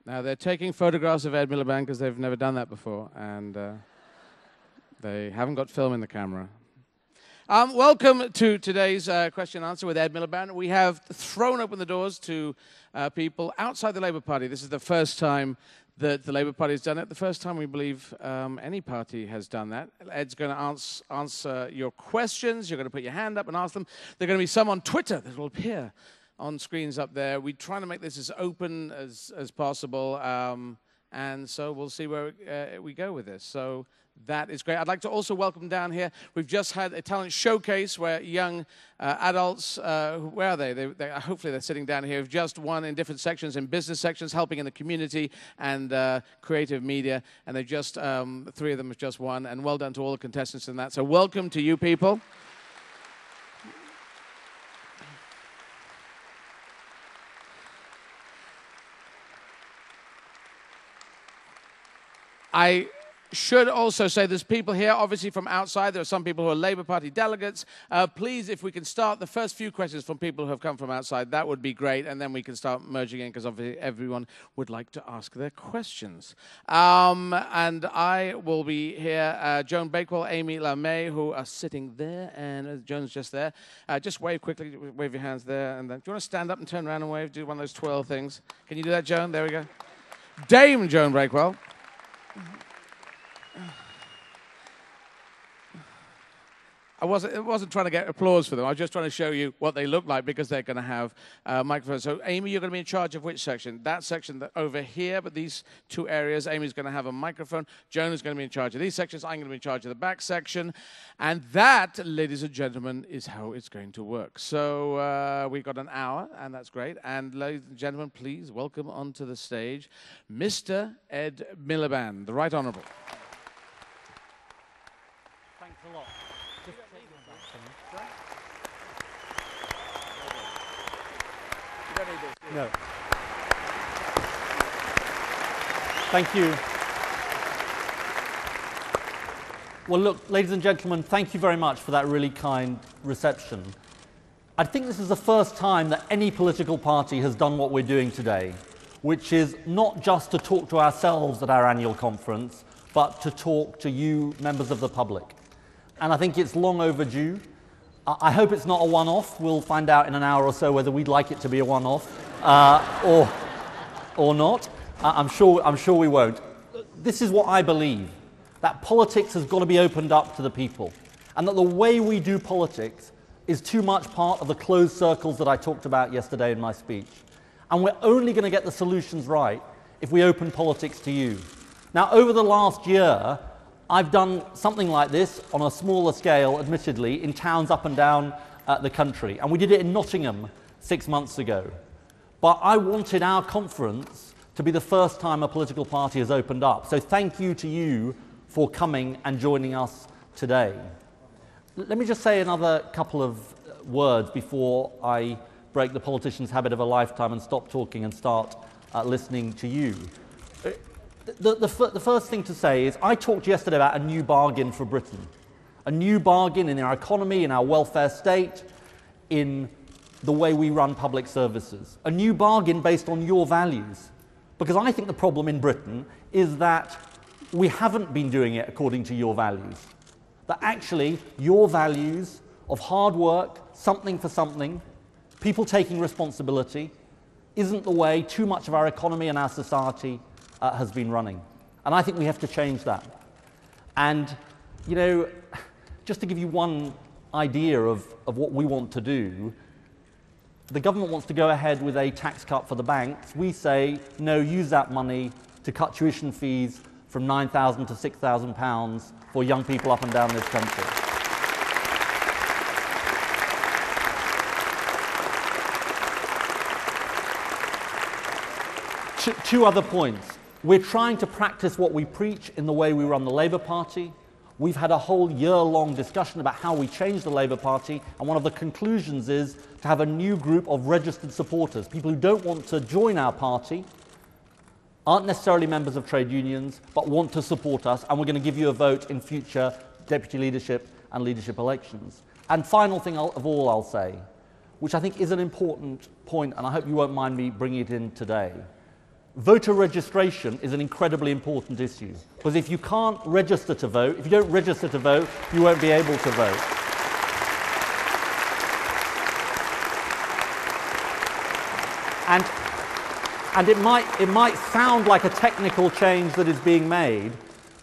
Now, they're taking photographs of Ed Miliband because they've never done that before, and they haven't got film in the camera. Welcome to today's question and answer with Ed Miliband. We have thrown open the doors to people outside the Labour Party. This is the first time that the Labour Party has done it, the first time we believe any party has done that. Ed's going to answer your questions. You're going to put your hand up and ask them. There are going to be some on Twitter that will appear on screens up there. We're trying to make this as open as possible, and so we'll see where we go with this. So that is great. I'd like to also welcome down here. We've just had a talent showcase where young adults, where are they? Hopefully they're sitting down here. We've just won in different sections, in business sections, helping in the community and creative media. And they've just, 3 of them have just won. And well done to all the contestants in that. So welcome to you people. I should also say there's people here, obviously from outside. There are some people who are Labour Party delegates. Please, if we can start the first few questions from people who have come from outside, that would be great. And then we can start merging in, because obviously everyone would like to ask their questions. And I will be here. Joan Bakewell, Amy LaMay, who are sitting there. And Joan's just there. Just wave quickly. Wave your hands there. And then, do you want to stand up and turn around and wave? Do one of those twirl things. Can you do that, Joan? There we go. Dame Joan Bakewell. I wasn't trying to get applause for them. I was just trying to show you what they look like, because they're going to have microphones. So, Amy, you're going to be in charge of which section? That section over here, but these 2 areas. Amy's going to have a microphone. Joan is going to be in charge of these sections. I'm going to be in charge of the back section. And that, ladies and gentlemen, is how it's going to work. So we've got an hour, and that's great. And ladies and gentlemen, please welcome onto the stage Mr. Ed Miliband, the Right Honourable. Thanks a lot. No. Thank you. Well, look, ladies and gentlemen, thank you very much for that really kind reception. I think this is the first time that any political party has done what we're doing today, which is not just to talk to ourselves at our annual conference, but to talk to you, members of the public. And I think it's long overdue. I hope it's not a one-off. We'll find out in an hour or so whether we'd like it to be a one-off or not. I'm sure we won't. This is what I believe, that politics has got to be opened up to the people, and that the way we do politics is too much part of the closed circles that I talked about yesterday in my speech. And we're only going to get the solutions right if we open politics to you. Now, over the last year, I've done something like this on a smaller scale, admittedly, in towns up and down the country. And we did it in Nottingham 6 months ago. But I wanted our conference to be the first time a political party has opened up. So thank you to you for coming and joining us today. Let me just say another couple of words before I break the politician's habit of a lifetime and stop talking and start listening to you. The first thing to say is I talked yesterday about a new bargain for Britain. A new bargain in our economy, in our welfare state, in the way we run public services. A new bargain based on your values. Because I think the problem in Britain is that we haven't been doing it according to your values. That actually your values of hard work, something for something, people taking responsibility, isn't the way too much of our economy and our society has been running. And I think we have to change that. And, you know, just to give you one idea of what we want to do, the government wants to go ahead with a tax cut for the banks. We say, no, use that money to cut tuition fees from £9,000 to £6,000 for young people up and down this country. Two other points. We're trying to practice what we preach in the way we run the Labour Party. We've had a whole year-long discussion about how we change the Labour Party, and one of the conclusions is to have a new group of registered supporters, people who don't want to join our party, aren't necessarily members of trade unions, but want to support us, and we're going to give you a vote in future deputy leadership and leadership elections. And final thing of all I'll say, which I think is an important point, and I hope you won't mind me bringing it in today. voter registration is an incredibly important issue. Because if you can't register to vote, if you don't register to vote, you won't be able to vote. And it might sound like a technical change that is being made,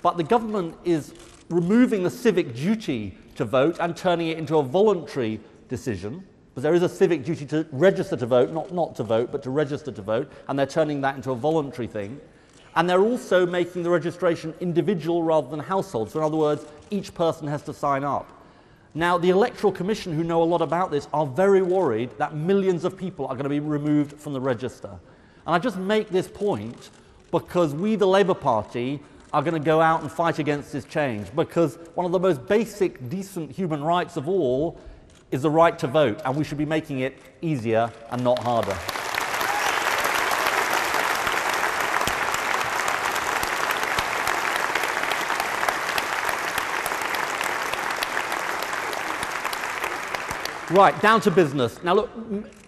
but the government is removing the civic duty to vote and turning it into a voluntary decision. Because there is a civic duty to register to vote, not to vote, but to register to vote, and they're turning that into a voluntary thing. And they're also making the registration individual rather than household. So in other words, each person has to sign up. Now, the Electoral Commission, who know a lot about this, are very worried that millions of people are going to be removed from the register. And I just make this point because we, the Labour Party, are going to go out and fight against this change, because one of the most basic, decent human rights of all is the right to vote, and we should be making it easier and not harder. Right, down to business. Now look,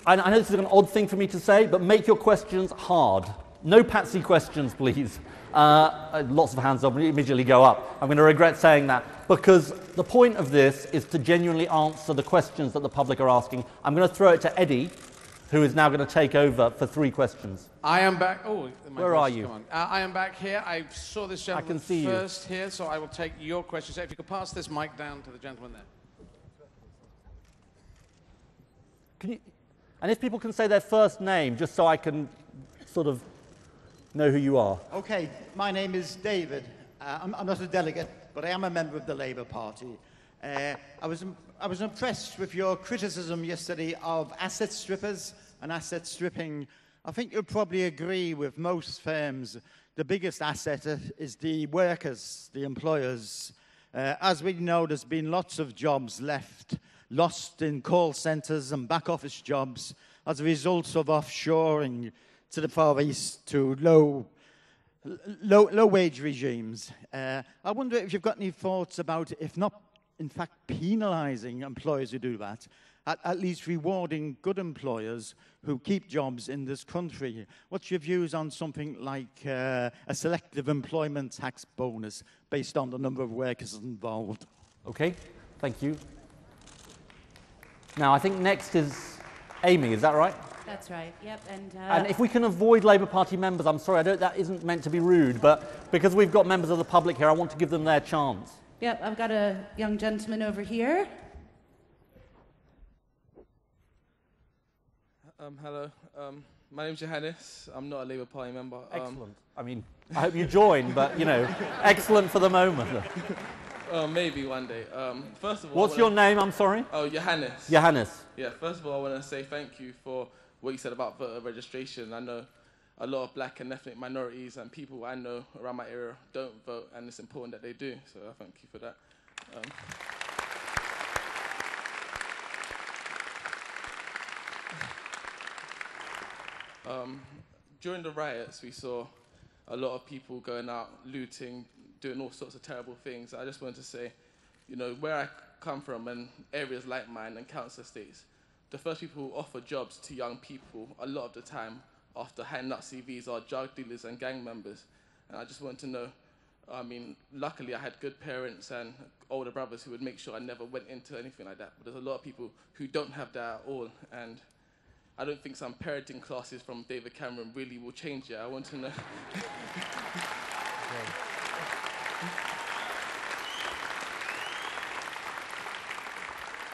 I know this is an odd thing for me to say, but make your questions hard. No patsy questions, please. Lots of hands up immediately go up. I'm going to regret saying that, because the point of this is to genuinely answer the questions that the public are asking. I'm going to throw it to Eddie, who is now going to take over for 3 questions. I am back. Oh, where are you? I am back here. I saw this gentleman first here, so I will take your questions. If you could pass this mic down to the gentleman there. And if people can say their first name, just so I can sort of know who you are. Okay, my name is David. I'm not a delegate, but I am a member of the Labour Party. I was impressed with your criticism yesterday of asset strippers and asset stripping. I think you'll probably agree with most firms. The biggest asset is the workers, the employers. As we know, there's been lots of jobs lost in call centres and back office jobs as a result of offshoring to the Far East to low wage regimes. I wonder if you've got any thoughts about, if not in fact penalising employers who do that, at least rewarding good employers who keep jobs in this country. What's your views on something like a selective employment tax bonus based on the number of workers involved? Okay, thank you. Now, I think next is Amy, is that right? That's right, yep. And if we can avoid Labour Party members, I'm sorry, that isn't meant to be rude, but because we've got members of the public here, I want to give them their chance. Yep, I've got a young gentleman over here. Hello, my name's Johannes. I'm not a Labour Party member. Excellent. I mean, I hope you join, but, you know, excellent for the moment. Maybe one day. First of all, what's your name? I'm sorry. Oh, Johannes. Johannes. Yeah. First of all, I want to say thank you for what you said about voter registration. I know a lot of black and ethnic minorities and people I know around my area don't vote, and it's important that they do. So I thank you for that. During the riots, we saw a lot of people going out, looting, doing all sorts of terrible things. I just wanted to say, you know, where I come from and areas like mine and council estates, the first people who offer jobs to young people a lot of the time after handing out CVs are drug dealers and gang members. And I just wanted to know, I mean, luckily I had good parents and older brothers who would make sure I never went into anything like that. But there's a lot of people who don't have that at all. And I don't think some parenting classes from David Cameron really will change it. I want to know.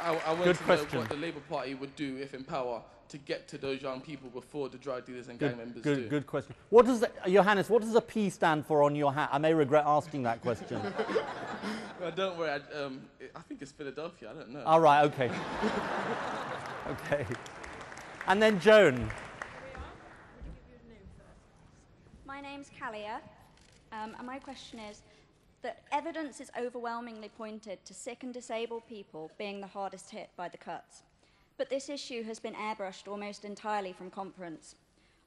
I want to know what the Labour Party would do, if in power, to get to those young people before the drug dealers and gang members do. Good question. What does Johannes, what does the P stand for on your hat? I may regret asking that question. Well, don't worry. I think it's Philadelphia. I don't know. All right. Okay. Okay. And then Joan. My name's Kalia, and my question is that evidence is overwhelmingly pointed to sick and disabled people being the hardest hit by the cuts. But this issue has been airbrushed almost entirely from conference.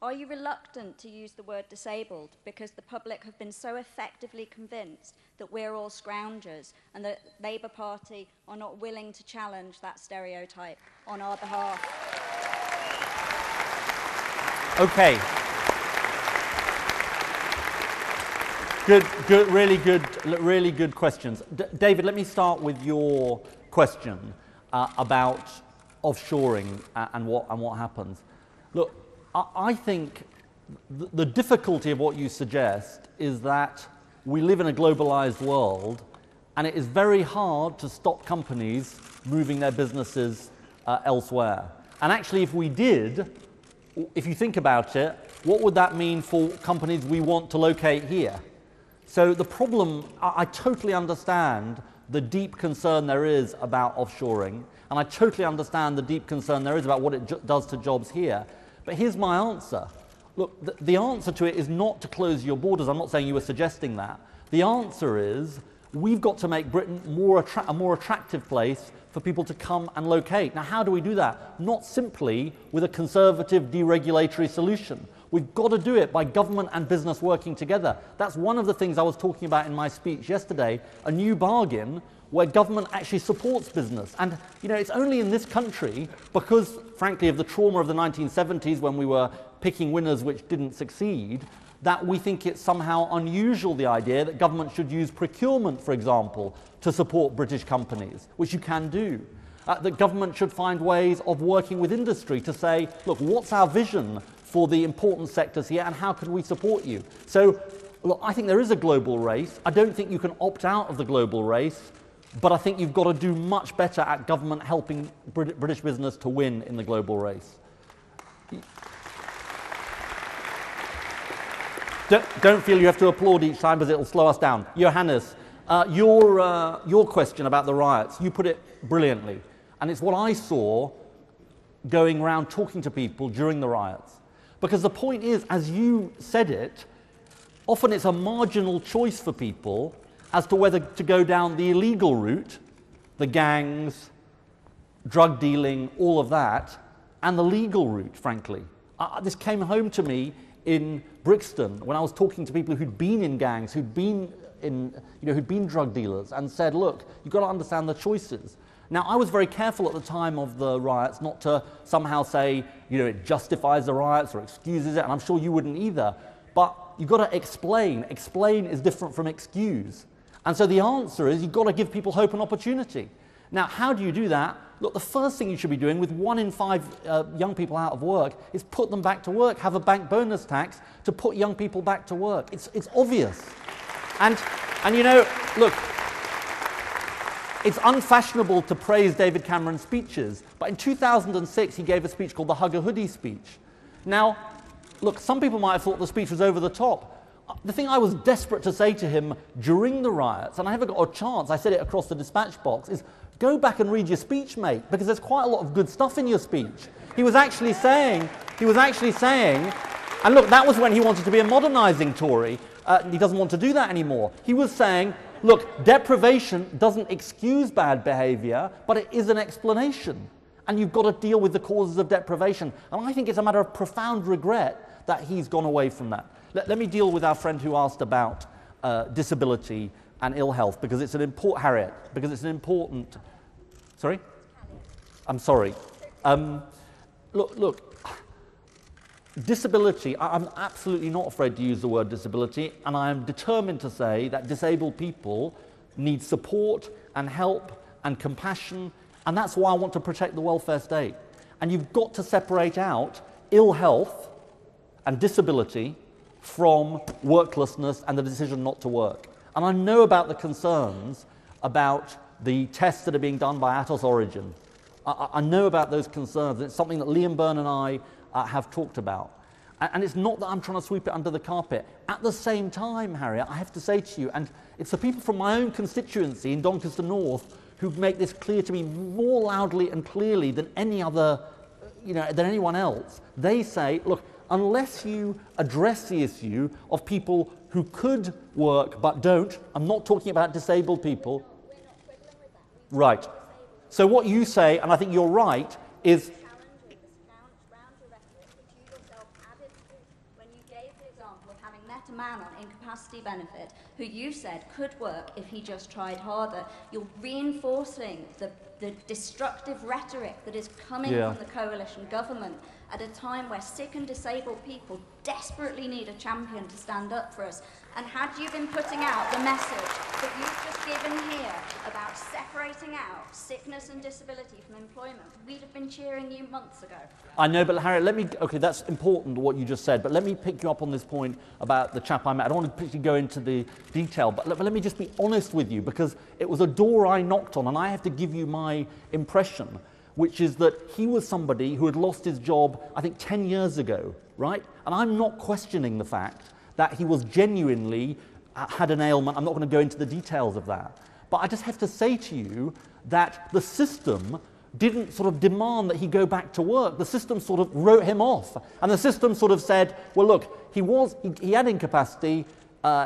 Are you reluctant to use the word disabled because the public have been so effectively convinced that we're all scroungers and that Labour Party are not willing to challenge that stereotype on our behalf? Okay. Really good questions. David, let me start with your question about offshoring and what happens. Look, I think the difficulty of what you suggest is that we live in a globalized world, and it is very hard to stop companies moving their businesses elsewhere. And actually, if we did, if you think about it, what would that mean for companies we want to locate here? So the problem, I totally understand the deep concern there is about offshoring, and I totally understand the deep concern there is about what it does to jobs here. But here's my answer. Look, the answer to it is not to close your borders. I'm not saying you were suggesting that. The answer is we've got to make Britain a more attractive place for people to come and locate. Now, how do we do that? Not simply with a conservative deregulatory solution. We've got to do it by government and business working together. That's one of the things I was talking about in my speech yesterday, a new bargain where government actually supports business. And, you know, it's only in this country, because, frankly, of the trauma of the 1970s when we were picking winners which didn't succeed, that we think it's somehow unusual, the idea that government should use procurement, for example, to support British companies, which you can do. That government should find ways of working with industry to say, look, what's our vision for the important sectors here and how can we support you? So, look, I think there is a global race. I don't think you can opt out of the global race, but I think you've got to do much better at government helping British business to win in the global race. Don't feel you have to applaud each time because it'll slow us down. Johannes, your question about the riots, you put it brilliantly. And it's what I saw going around talking to people during the riots. Because the point is, as you said it, often it's a marginal choice for people as to whether to go down the illegal route, the gangs, drug dealing, all of that, and the legal route, frankly. This came home to me in Brixton when I was talking to people who'd been in gangs, who'd been drug dealers, and said, look, you've got to understand the choices. Now, I was very careful at the time of the riots not to somehow say, you know, it justifies the riots or excuses it, and I'm sure you wouldn't either. But you've got to explain. Explain is different from excuse. And so the answer is you've got to give people hope and opportunity. Now, how do you do that? Look, the first thing you should be doing with 1 in 5 young people out of work is put them back to work, have a bank bonus tax to put young people back to work. It's obvious. And you know, look, it's unfashionable to praise David Cameron's speeches, but in 2006 he gave a speech called the Hug a Hoodie speech. Now, look, some people might have thought the speech was over the top. The thing I was desperate to say to him during the riots, and I never got a chance, I said it across the dispatch box, is go back and read your speech, mate, because there's quite a lot of good stuff in your speech. He was actually saying, and look, that was when he wanted to be a modernising Tory. He doesn't want to do that anymore. He was saying, look, deprivation doesn't excuse bad behaviour, but it is an explanation. And you've got to deal with the causes of deprivation. And I think it's a matter of profound regret that he's gone away from that. Let me deal with our friend who asked about disability and ill health, because it's an important, Harriet, because it's an important, sorry? I'm sorry. Look, disability, I'm absolutely not afraid to use the word disability, and I am determined to say that disabled people need support and help and compassion, and that's why I want to protect the welfare state. And you've got to separate out ill health and disability from worklessness and the decision not to work. And I know about the concerns about the tests that are being done by Atos Origin. I know about those concerns. It's something that Liam Byrne and I have talked about. And it's not that I'm trying to sweep it under the carpet. At the same time, Harriet, I have to say to you, and it's the people from my own constituency in Doncaster North who make this clear to me more loudly and clearly than any other, than anyone else. They say, look, unless you address the issue of people who could work but don't, I'm not talking about disabled people. Right. So what you say, and I think you're right, is met a man on incapacity benefit who you said could work if he just tried harder. You're reinforcing the destructive rhetoric that is coming from the coalition government. at a time where sick and disabled people desperately need a champion to stand up for us. And had you been putting out the message that you've just given here about separating out sickness and disability from employment, we'd have been cheering you months ago. I know, but Harry, okay, that's important what you just said, but let me pick you up on this point about the chap I met. I don't want to particularly go into the detail, but let me just be honest with you, because it was a door I knocked on, and I have to give you my impression, which is that he was somebody who had lost his job, I think, 10 years ago, right? And I'm not questioning the fact that he was genuinely had an ailment. I'm not going to go into the details of that. But I just have to say to you that the system didn't sort of demand that he go back to work. The system sort of wrote him off. And the system sort of said, well, look, he had incapacity,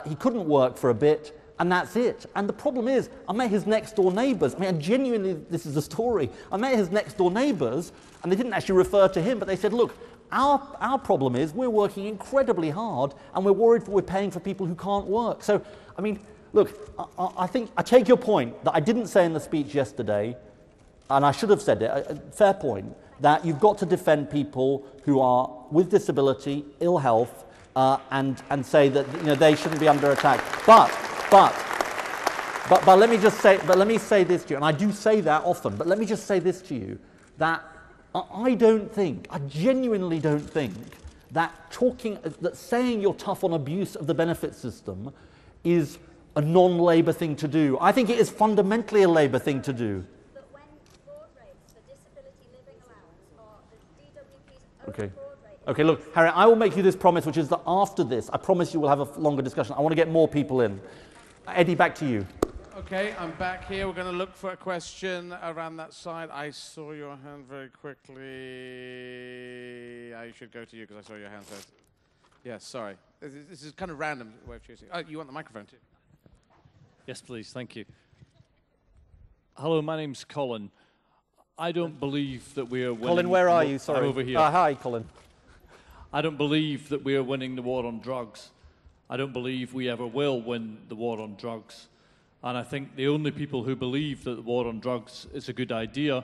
he couldn't work for a bit, and that's it. And the problem is, I met his next door neighbours. I mean, genuinely, this is a story. I met his next door neighbours, and they didn't actually refer to him, but they said, look, our problem is we're working incredibly hard, and we're worried that we're paying for people who can't work. So, I mean, look, I think I take your point that I didn't say in the speech yesterday, and I should have said it, a fair point, that you've got to defend people who are with disability, ill health, and say that they shouldn't be under attack. But let me just say, let me say this to you, and I do say that often, but let me just say this to you, that I genuinely don't think that saying you're tough on abuse of the benefit system is a non-Labour thing to do. I think it is fundamentally a Labour thing to do. But when board rates for disability living allowance are the DWP's Okay. board rate... Okay, look, Harry, I will make you this promise, which is that after this, I promise you we'll have a longer discussion. I want to get more people in. Eddie, back to you. Okay, I'm back here. We're going to look for a question around that side. I saw your hand very quickly. I should go to you because I saw your hand first. Yes, sorry. This is kind of random way of choosing. Oh, you want the microphone too? Yes, please. Thank you. Hello, my name's Colin. I don't believe that we are winning... Colin, where are you? Sorry. I'm over here. Hi, Colin. I don't believe that we are winning the war on drugs. I don't believe we ever will win the war on drugs. And I think the only people who believe that the war on drugs is a good idea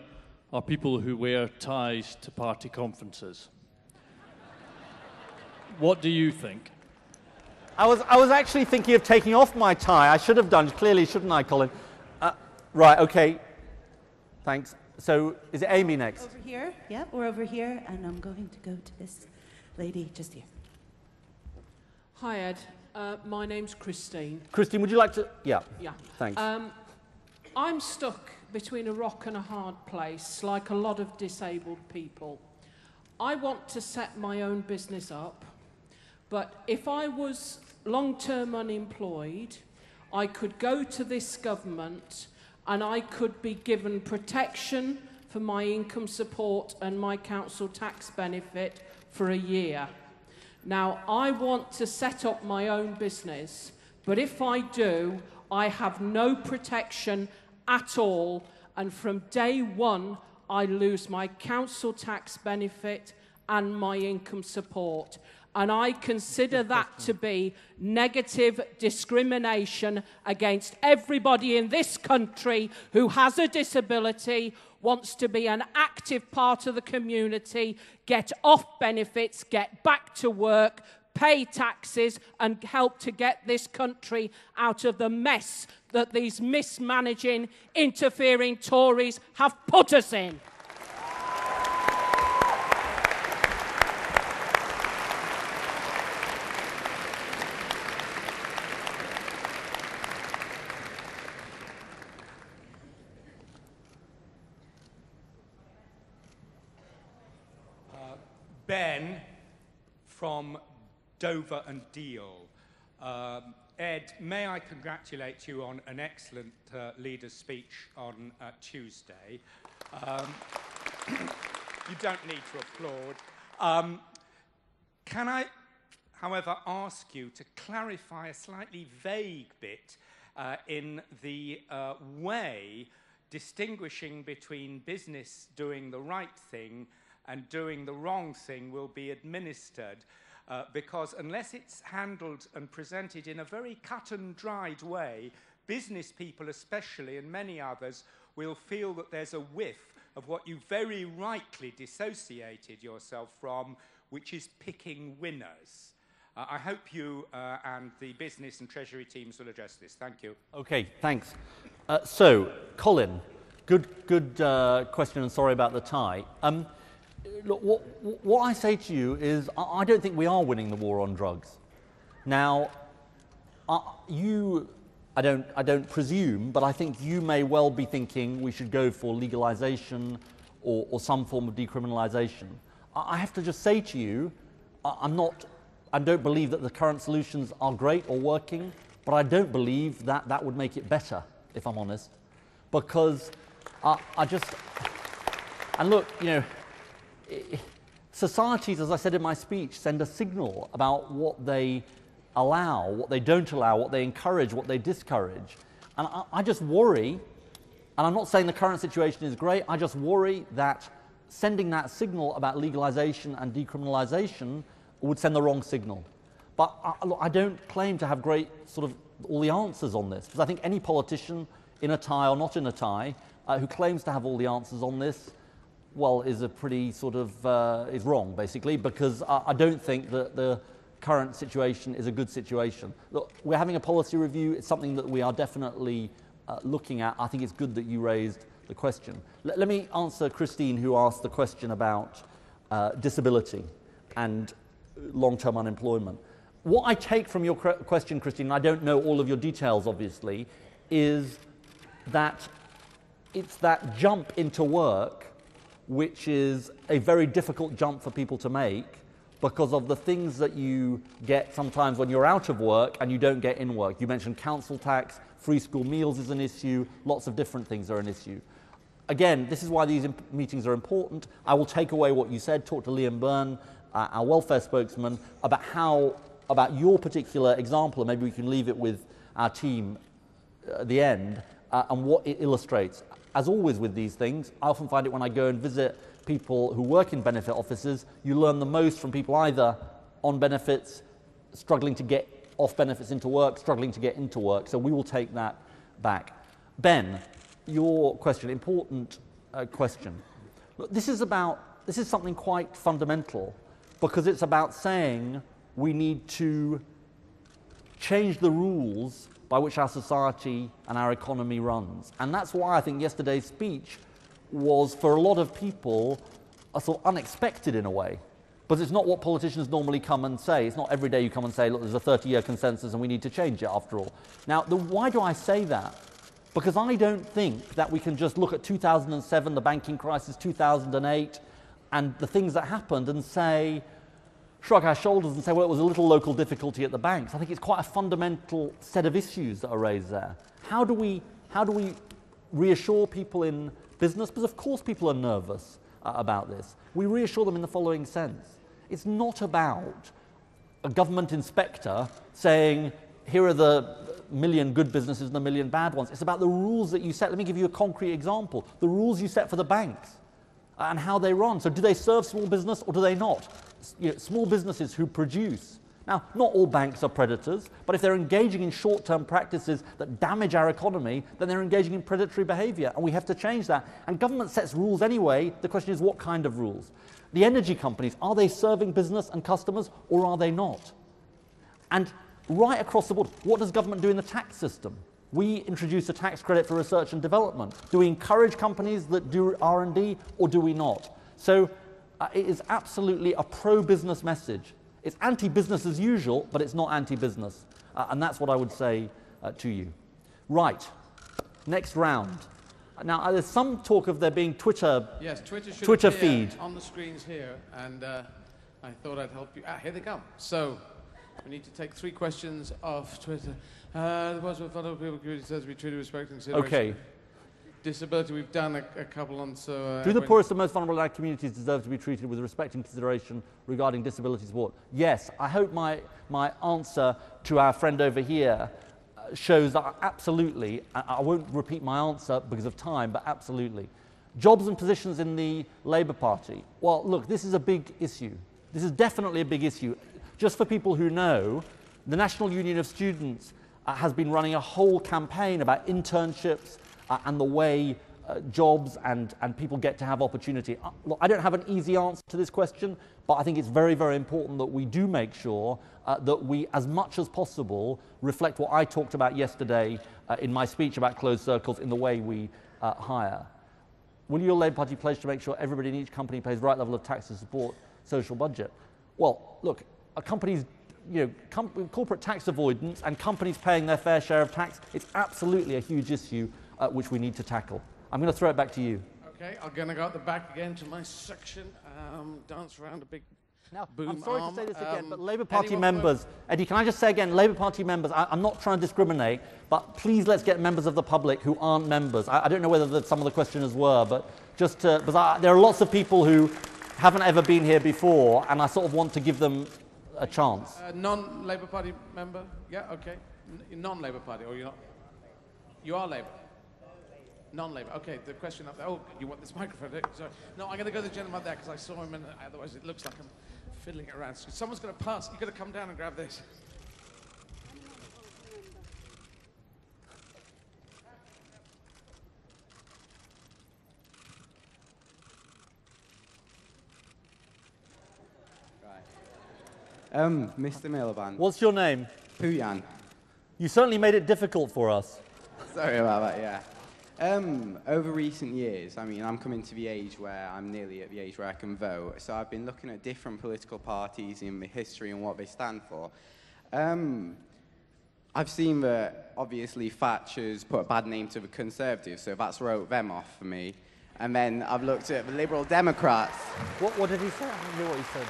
are people who wear ties to party conferences. What do you think? I was actually thinking of taking off my tie. I should have done, clearly, shouldn't I, Colin? Right, okay. Thanks. So, is it Amy next? Over here. Yep, we're over here, and I'm going to go to this lady just here. Hi, Ed. My name's Christine. Christine, would you like to... Yeah. Yeah. Thanks. I'm stuck between a rock and a hard place, like a lot of disabled people. I want to set my own business up, but if I was long-term unemployed, I could go to this government and I could be given protection for my income support and my council tax benefit for a year. Now, I want to set up my own business, but if I do, I have no protection at all, and from day one, I lose my council tax benefit and my income support. And I consider that to be negative discrimination against everybody in this country who has a disability, wants to be an active part of the community, get off benefits, get back to work, pay taxes, and help to get this country out of the mess that these mismanaging, interfering Tories have put us in. Ben from Dover and Deal. Ed, may I congratulate you on an excellent leader's speech on Tuesday. You don't need to applaud. Can I, however, ask you to clarify a slightly vague bit in the way distinguishing between business doing the right thing and doing the wrong thing will be administered, because unless it's handled and presented in a very cut and dried way, business people especially, and many others, will feel that there's a whiff of what you very rightly dissociated yourself from, which is picking winners. I hope you and the business and treasury teams will address this. Thank you. Okay, thanks. So, Colin, good question, and sorry about the tie. Look, what I say to you is I don't think we are winning the war on drugs. Now, I don't presume, but I think you may well be thinking we should go for legalization or some form of decriminalization. I have to just say to you, I don't believe that the current solutions are great or working, but I don't believe that that would make it better, if I'm honest. Because and look, you know, societies, as I said in my speech, send a signal about what they allow, what they don't allow, what they encourage, what they discourage. And I just worry, and I'm not saying the current situation is great, I just worry that sending that signal about legalization and decriminalization would send the wrong signal. But look, I don't claim to have great sort of all the answers on this, because I think any politician in a tie or not in a tie who claims to have all the answers on this, well, is a pretty sort of, is wrong, basically, because I don't think that the current situation is a good situation. Look, we're having a policy review. It's something that we are definitely looking at. I think it's good that you raised the question. Let me answer Christine, who asked the question about disability and long-term unemployment. What I take from your question, Christine, and I don't know all of your details, obviously, is that it's that jump into work which is a very difficult jump for people to make because of the things that you get sometimes when you're out of work and you don't get in work. You mentioned council tax, free school meals is an issue, lots of different things are an issue. Again, this is why these meetings are important. I will take away what you said, talk to Liam Byrne, our welfare spokesman, about your particular example, and maybe we can leave it with our team at the end, and what it illustrates. As always with these things, I often find it when I go and visit people who work in benefit offices, you learn the most from people either on benefits, struggling to get off benefits into work, struggling to get into work. So we will take that back. Ben, your question, important question. Look, this is something quite fundamental, because it's about saying we need to change the rules by which our society and our economy runs. And that's why I think yesterday's speech was, for a lot of people, a sort of unexpected in a way. But it's not what politicians normally come and say. It's not every day you come and say, look, there's a 30-year consensus and we need to change it after all. Now, why do I say that? Because I don't think that we can just look at 2007, the banking crisis, 2008, and the things that happened and say, shrug our shoulders and say, well, it was a little local difficulty at the banks. I think it's quite a fundamental set of issues that are raised there. How do we reassure people in business? Because of course people are nervous about this. We reassure them in the following sense. It's not about a government inspector saying, here are the million good businesses and the million bad ones. It's about the rules that you set. Let me give you a concrete example. The rules you set for the banks and how they run. So do they serve small business or do they not? You know, small businesses who produce. Now, not all banks are predators, but if they're engaging in short-term practices that damage our economy, then they're engaging in predatory behavior, and we have to change that. And government sets rules anyway. The question is, what kind of rules? The energy companies, are they serving business and customers, or are they not? And right across the board, what does government do in the tax system? We introduce a tax credit for research and development. Do we encourage companies that do R&D, or do we not? So it is absolutely a pro-business message. It's anti-business as usual, but it's not anti-business. And that's what I would say to you. Right, next round. Now, there's some talk of there being Twitter, yes, Twitter feed. On the screens here, and I thought I'd help you. Here they come. So, we need to take 3 questions off Twitter. The most vulnerable people community says to be treated with respect and consideration. Okay. Disability, we've done a couple on, so... Do the poorest and most vulnerable in our communities deserve to be treated with respect and consideration regarding disability support? Yes. I hope my answer to our friend over here shows that absolutely. I won't repeat my answer because of time, but absolutely. Jobs and positions in the Labour Party. Well, look, this is a big issue. This is definitely a big issue. Just for people who know, the National Union of Students has been running a whole campaign about internships and the way jobs and people get to have opportunity. Look, I don't have an easy answer to this question, but I think it's very, very important that we do make sure that we, as much as possible, reflect what I talked about yesterday in my speech about closed circles in the way we hire. Will your Labour Party pledge to make sure everybody in each company pays the right level of tax to support social budget? Well, look, companies, corporate tax avoidance and companies paying their fair share of tax, it's absolutely a huge issue which we need to tackle. I'm going to throw it back to you. Okay, I'm going to go at the back again to my section, dance around a big boom I'm sorry arm. to say this again, but Labour Party anyone members, Eddie, can I just say again, Labour Party members, I'm not trying to discriminate, but please let's get members of the public who aren't members. I don't know whether some of the questioners were, but just to, because there are lots of people who haven't ever been here before, and I sort of want to give them a chance. Non-Labour Party member? Yeah, okay. Non-Labour Party, or you're not? You are Labour? Non-Labour. Okay, the question up there. Oh, you want this microphone? Sorry. No, I'm going to go to the gentleman up there because I saw him, and otherwise it looks like I'm fiddling it around. So someone's going to pass. You've got to come down and grab this. Mr. Miliband. What's your name? Puyan. You certainly made it difficult for us. Sorry about that, yeah. Over recent years, I mean, I'm coming to the age where I'm nearly at the age where I can vote, so I've been looking at different political parties in the history and what they stand for. I've seen that, obviously, Thatcher's put a bad name to the Conservatives, so that's wrote them off for me. And then I've looked at the Liberal Democrats. What did he say? I didn't hear what he said.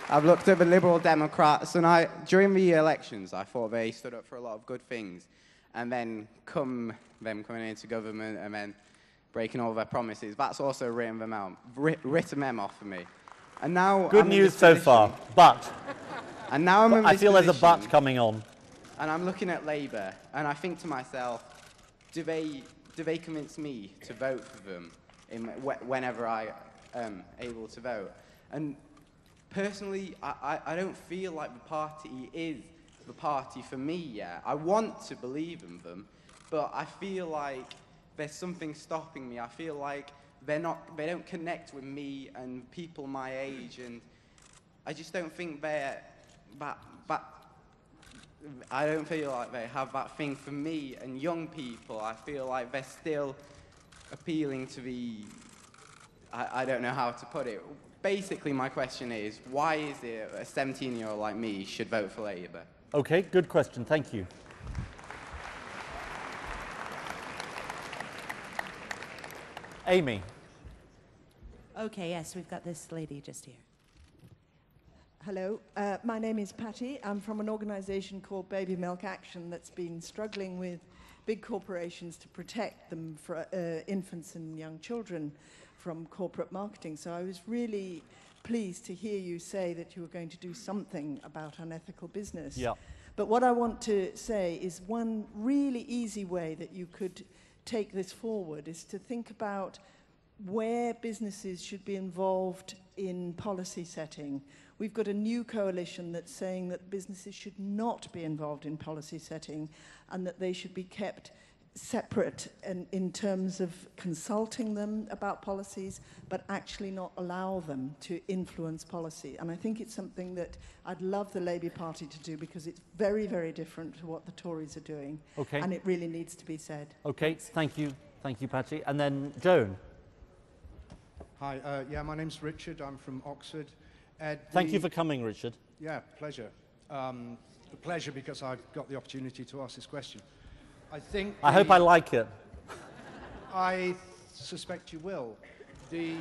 I've looked at the Liberal Democrats, and during the elections, I thought they stood up for a lot of good things. And then come them coming into government and then breaking all their promises, that's also written them off for me. And now good news so far, but and now I'm in this I feel there's a position, but coming on. And I'm looking at Labour, and I think to myself, do they convince me to vote for them whenever I am able to vote? And personally, I don't feel like the party is the party for me yet. I want to believe in them, but I feel like there's something stopping me. I feel like they don't connect with me and people my age, and I just don't think I don't feel like they have that thing for me and young people. I feel like they're still appealing to I don't know how to put it. Basically, my question is, why is it a 17-year-old like me should vote for Labour? Okay, good question. Thank you. Amy. Okay, yes, we've got this lady just here. Hello, my name is Patty. I'm from an organisation called Baby Milk Action that's been struggling with big corporations to protect them for infants and young children from corporate marketing. So I was really pleased to hear you say that you were going to do something about unethical business. Yeah. But what I want to say is one really easy way that you could take this forward is to think about where businesses should be involved in policy setting. We've got a new coalition that's saying that businesses should not be involved in policy setting and that they should be kept separate in terms of consulting them about policies, but actually not allow them to influence policy. And I think it's something that I'd love the Labour Party to do because it's very, very different to what the Tories are doing. Okay. And it really needs to be said. Okay, thank you. Thank you, Patty. And then Joan. Hi, yeah, my name's Richard. I'm from Oxford. Ed, Thank you for coming, Richard. Yeah, pleasure. A pleasure because I've got the opportunity to ask this question. I hope I like it. I suspect you will. The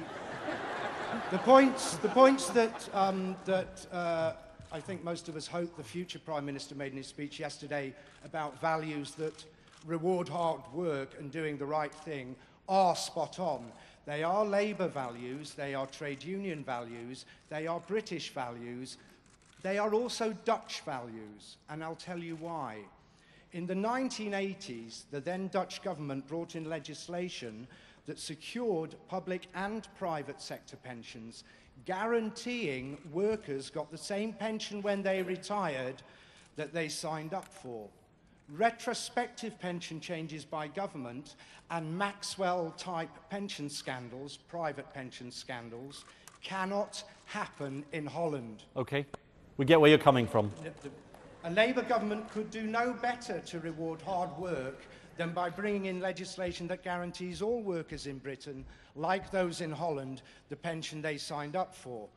points that I think most of us hope the future Prime Minister made in his speech yesterday about values that reward hard work and doing the right thing are spot on. They are Labour values, they are trade union values, they are British values, they are also Dutch values, and I'll tell you why. In the 1980s, the then Dutch government brought in legislation that secured public and private sector pensions, guaranteeing workers got the same pension when they retired that they signed up for. retrospective pension changes by government and Maxwell-type pension scandals, private pension scandals, cannot happen in Holland. Okay, we get where you're coming from. A Labour government could do no better to reward hard work than by bringing in legislation that guarantees all workers in Britain, like those in Holland, the pension they signed up for.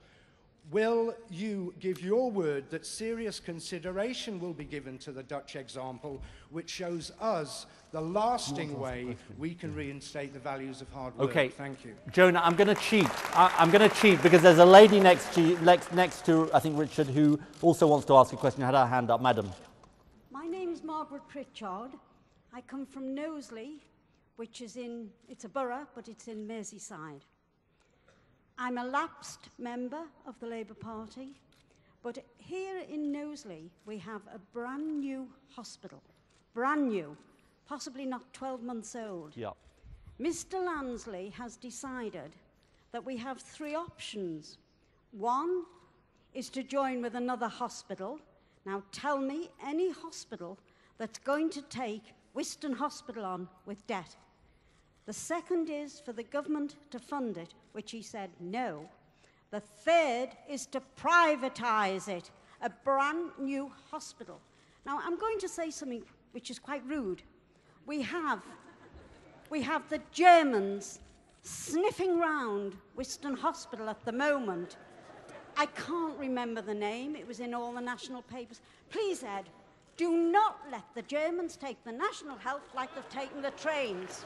Will you give your word that serious consideration will be given to the Dutch example, which shows us the lasting way we can reinstate the values of hard work? Okay. Thank you. Jonah, I'm going to cheat. I'm going to cheat because there's a lady next to you, next to, I think, Richard, who also wants to ask a question. Had her hand up. Madam. My name's Margaret Pritchard. I come from Knowsley, which is it's a borough, but it's in Merseyside. I'm a lapsed member of the Labour Party, but here in Knowsley we have a brand new hospital. Brand new, possibly not 12 months old. Yeah. Mr. Lansley has decided that we have 3 options. One is to join with another hospital. Now tell me any hospital that's going to take Wiston Hospital on with debt. The second is for the government to fund it, which he said no. The third is to privatise it, a brand new hospital. Now, I'm going to say something which is quite rude. We have the Germans sniffing round Wiston Hospital at the moment. I can't remember the name. It was in all the national papers. Please, Ed, do not let the Germans take the national health like they've taken the trains.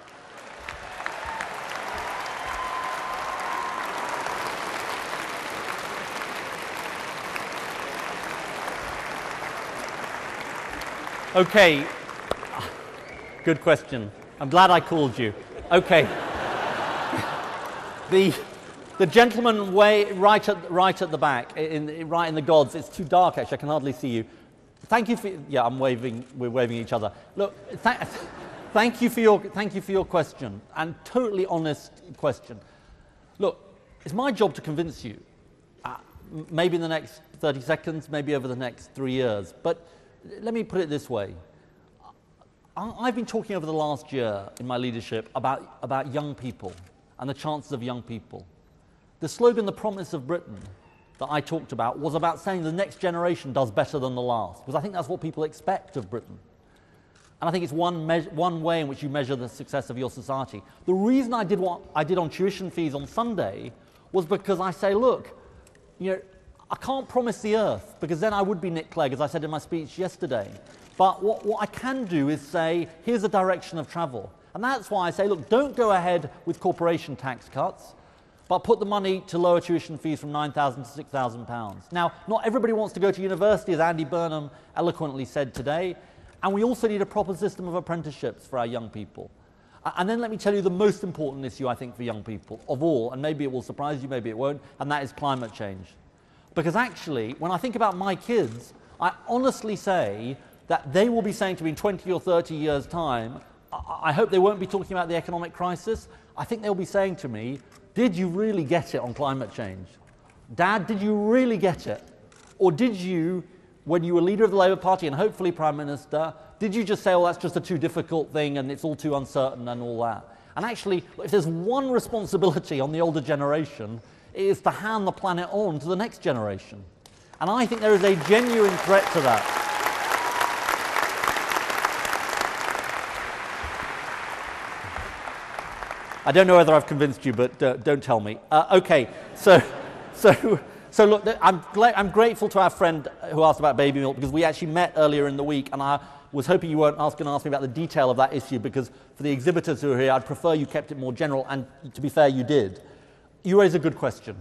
Okay, good question. I'm glad I called you. Okay. The gentleman right at the back, right in the gods. It's too dark, actually. I can hardly see you. Thank you for. Yeah, I'm waving. We're waving each other. Look, thank you for your question, and totally honest question. Look, it's my job to convince you. Maybe in the next 30 seconds, maybe over the next 3 years, but. Let me put it this way. I've been talking over the last year in my leadership about young people and the chances of young people. The slogan, The Promise of Britain, that I talked about was about saying the next generation does better than the last, because I think that's what people expect of Britain. And I think it's one way in which you measure the success of your society. The reason I did what I did on tuition fees on Sunday was because I say, look, you know, I can't promise the earth, because then I would be Nick Clegg, as I said in my speech yesterday. But what I can do is say, here's a direction of travel. And that's why I say, look, don't go ahead with corporation tax cuts, but put the money to lower tuition fees from £9,000 to £6,000. Now, not everybody wants to go to university, as Andy Burnham eloquently said today, and we also need a proper system of apprenticeships for our young people. And then let me tell you the most important issue, I think, for young people of all, and maybe it will surprise you, maybe it won't, and that is climate change. Because actually, when I think about my kids, I honestly say that they will be saying to me in 20 or 30 years' time, I hope they won't be talking about the economic crisis. I think they'll be saying to me, did you really get it on climate change? Dad, did you really get it? Or did you, when you were leader of the Labour Party and hopefully Prime Minister, did you just say, oh, that's just a too difficult thing and it's all too uncertain and all that? And actually, if there's one responsibility on the older generation, is to hand the planet on to the next generation. And I think there is a genuine threat to that. I don't know whether I've convinced you, but don't tell me. Okay, so look, I'm grateful to our friend who asked about baby milk, because we actually met earlier in the week, and I was hoping you weren't going to ask me about the detail of that issue, because for the exhibitors who are here, I'd prefer you kept it more general, and to be fair, you did. You raise a good question,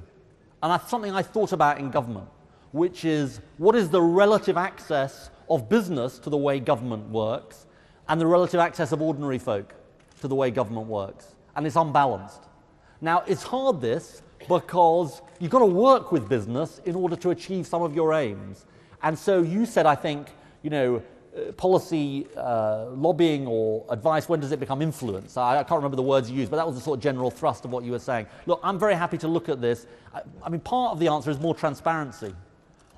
and that's something I thought about in government, which is, what is the relative access of business to the way government works, and the relative access of ordinary folk to the way government works? And it's unbalanced. Now, it's hard, this, because you've got to work with business in order to achieve some of your aims. And so you said, I think, you know, policy lobbying or advice, when does it become influence? I can't remember the words you used, but that was the sort of general thrust of what you were saying. Look, I'm very happy to look at this. I mean, part of the answer is more transparency,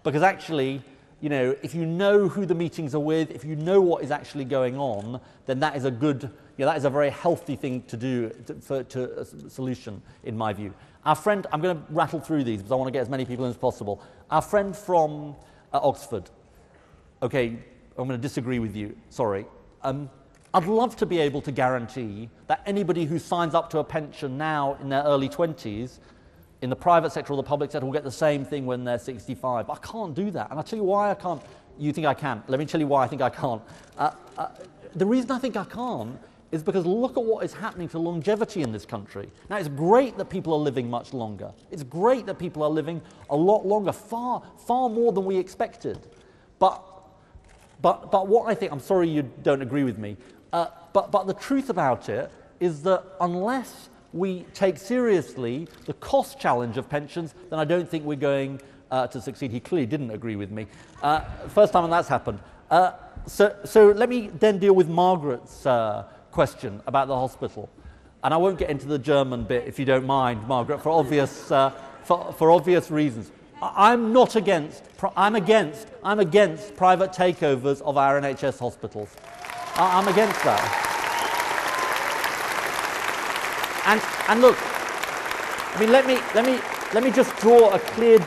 because actually you know, if you know who the meetings are with, if you know what is actually going on, then that is a good, you know, that is a very healthy thing to do to a solution, in my view. Our friend, I'm going to rattle through these because I want to get as many people in as possible. Our friend from Oxford. Okay, I'm going to disagree with you, sorry. I'd love to be able to guarantee that anybody who signs up to a pension now in their early 20s, in the private sector or the public sector, will get the same thing when they're 65. But I can't do that, and I'll tell you why I can't. You think I can. Let me tell you why I think I can't. The reason I think I can't is because look at what is happening to longevity in this country. Now, it's great that people are living much longer. It's great that people are living a lot longer, far more than we expected. But what I think, I'm sorry you don't agree with me, but the truth about it is that unless we take seriously the cost challenge of pensions, then I don't think we're going to succeed. He clearly didn't agree with me. First time that's happened. So let me then deal with Margaret's question about the hospital. And I won't get into the German bit, if you don't mind, Margaret, for obvious reasons. I'm not against. I'm against private takeovers of our NHS hospitals. I'm against that. And look, I mean, let me just draw a clear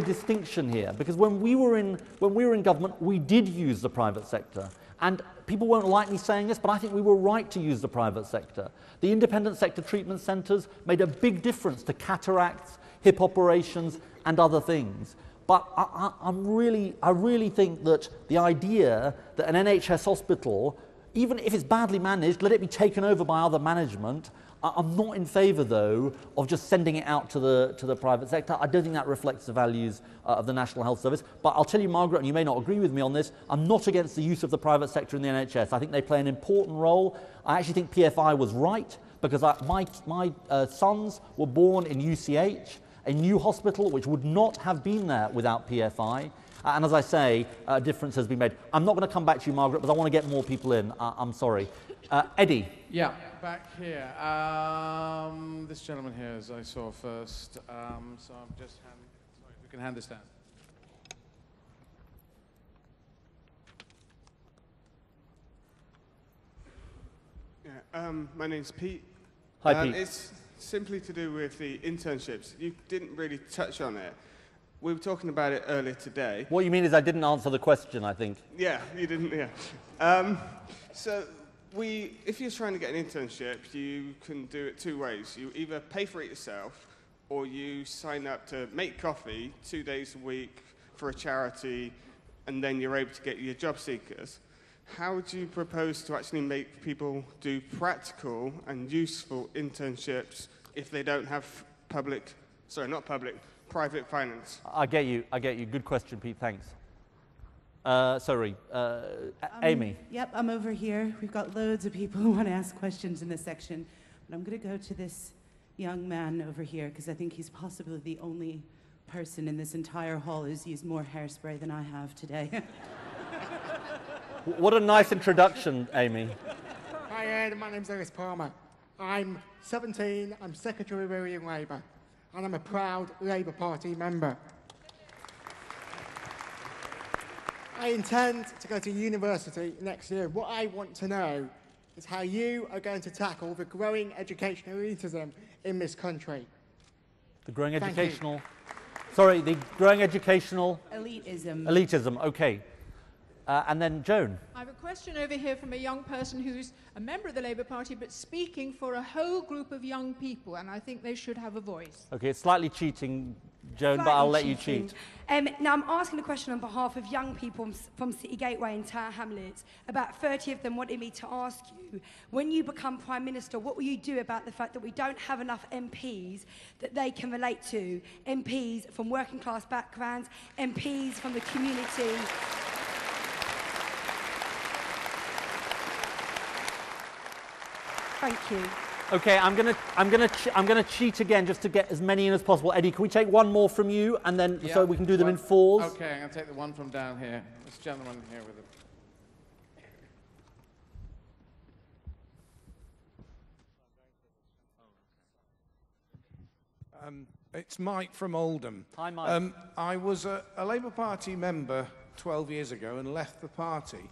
distinction here, because when we were in government, we did use the private sector. And people won't like me saying this, but I think we were right to use the private sector. The independent sector treatment centres made a big difference to cataracts, hip operations, and other things. But I really think that the idea that an NHS hospital, even if it's badly managed, let it be taken over by other management. I'm not in favour, though, of just sending it out to the private sector. I don't think that reflects the values of the National Health Service. But I'll tell you, Margaret, and you may not agree with me on this, I'm not against the use of the private sector in the NHS. I think they play an important role. I actually think PFI was right, because my sons were born in UCH, a new hospital which would not have been there without PFI. And as I say, a difference has been made. I'm not going to come back to you, Margaret, because I want to get more people in. I'm sorry. Eddie. Yeah, back here. This gentleman here, as I saw first. So I'm just sorry, we can hand this down. Yeah, my name's Pete. Hi, Pete. It's simply to do with the internships. You didn't really touch on it. We were talking about it earlier today. What you mean is I didn't answer the question, I think. Yeah, you didn't, yeah. So if you're trying to get an internship, you can do it two ways. You either pay for it yourself, or you sign up to make coffee 2 days a week for a charity, and then you're able to get your job seekers. How would you propose to actually make people do practical and useful internships if they don't have private finance? I get you. Good question, Pete. Thanks. Amy. Yep, I'm over here. We've got loads of people who want to ask questions in this section. But I'm going to go to this young man over here, because I think he's possibly the only person in this entire hall who's used more hairspray than I have today. What a nice introduction, Amy. Hi, Ed. My name's Ellis Palmer. I'm 17. I'm Secretary of Young Labour. And I'm a proud Labour Party member. I intend to go to university next year. What I want to know is how you are going to tackle the growing educational elitism in this country. The growing educational... Sorry, the growing educational... Elitism. Elitism, okay. And then Joan. I have a question over here from a young person who's a member of the Labour Party but speaking for a whole group of young people, and I think they should have a voice. Okay, it's slightly cheating, Joan, but I'll let you cheat. Now, I'm asking a question on behalf of young people from City Gateway and Tower Hamlets. About 30 of them wanted me to ask you, when you become Prime Minister, what will you do about the fact that we don't have enough MPs that they can relate to? MPs from working class backgrounds, MPs from the community. Thank you. Okay, I'm gonna cheat again just to get as many in as possible. Eddie, can we take one more from you, and then so we can do them in fours? Okay, I'm gonna take the one from down here. This gentleman here with It's Mike from Oldham. Hi, Mike. I was a Labour Party member 12 years ago and left the party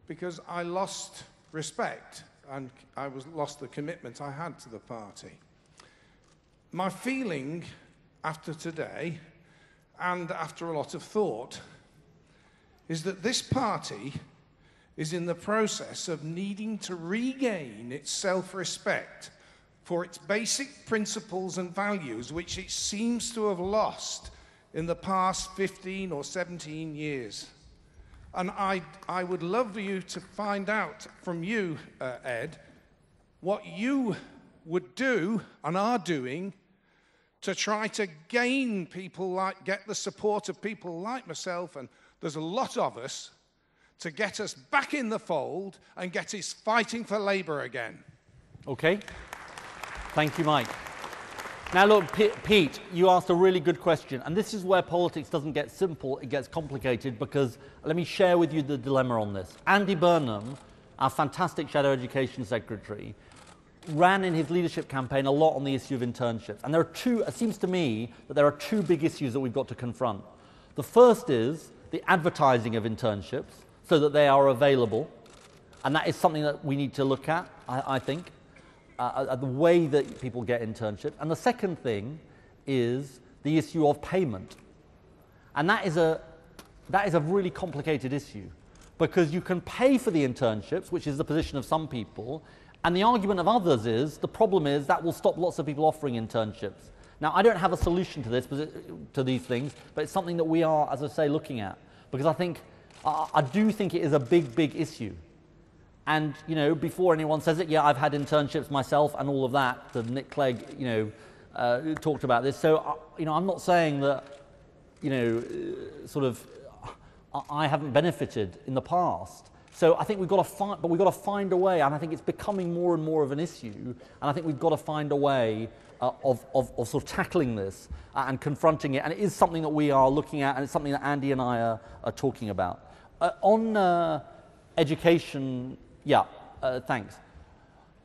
because I lost respect and I lost the commitment I had to the party. My feeling after today and after a lot of thought is that this party is in the process of needing to regain its self-respect for its basic principles and values, which it seems to have lost in the past 15 or 17 years. And I would love you to find out from you, Ed, what you would do and are doing to try to gain get the support of people like myself, and there's a lot of us, to get us back in the fold and get us fighting for Labour again. Okay. Thank you, Mike. Now look, Pete, you asked a really good question, and this is where politics doesn't get simple, it gets complicated, because let me share with you the dilemma on this. Andy Burnham, our fantastic Shadow Education Secretary, ran in his leadership campaign a lot on the issue of internships. And there are it seems to me that there are two big issues that we've got to confront. The first is the advertising of internships so that they are available. And that is something that we need to look at, I think, the way that people get internships. And the second thing is the issue of payment. And that is a really complicated issue, because you can pay for the internships, which is the position of some people, and the argument of others is, the problem is that will stop lots of people offering internships. Now, I don't have a solution to this, to these things, but it's something that we are, as I say, looking at, because I do think it is a big, big issue. And, you know, before anyone says it, yeah, I've had internships myself and all of that. Nick Clegg, you know, talked about this. So, you know, I'm not saying that, you know, I haven't benefited in the past. So I think we've got to find, but we've got to find a way, and I think it's becoming more and more of an issue, and I think we've got to find a way of sort of tackling this and confronting it, and it is something that we are looking at, and it's something that Andy and I are talking about. On education, thanks.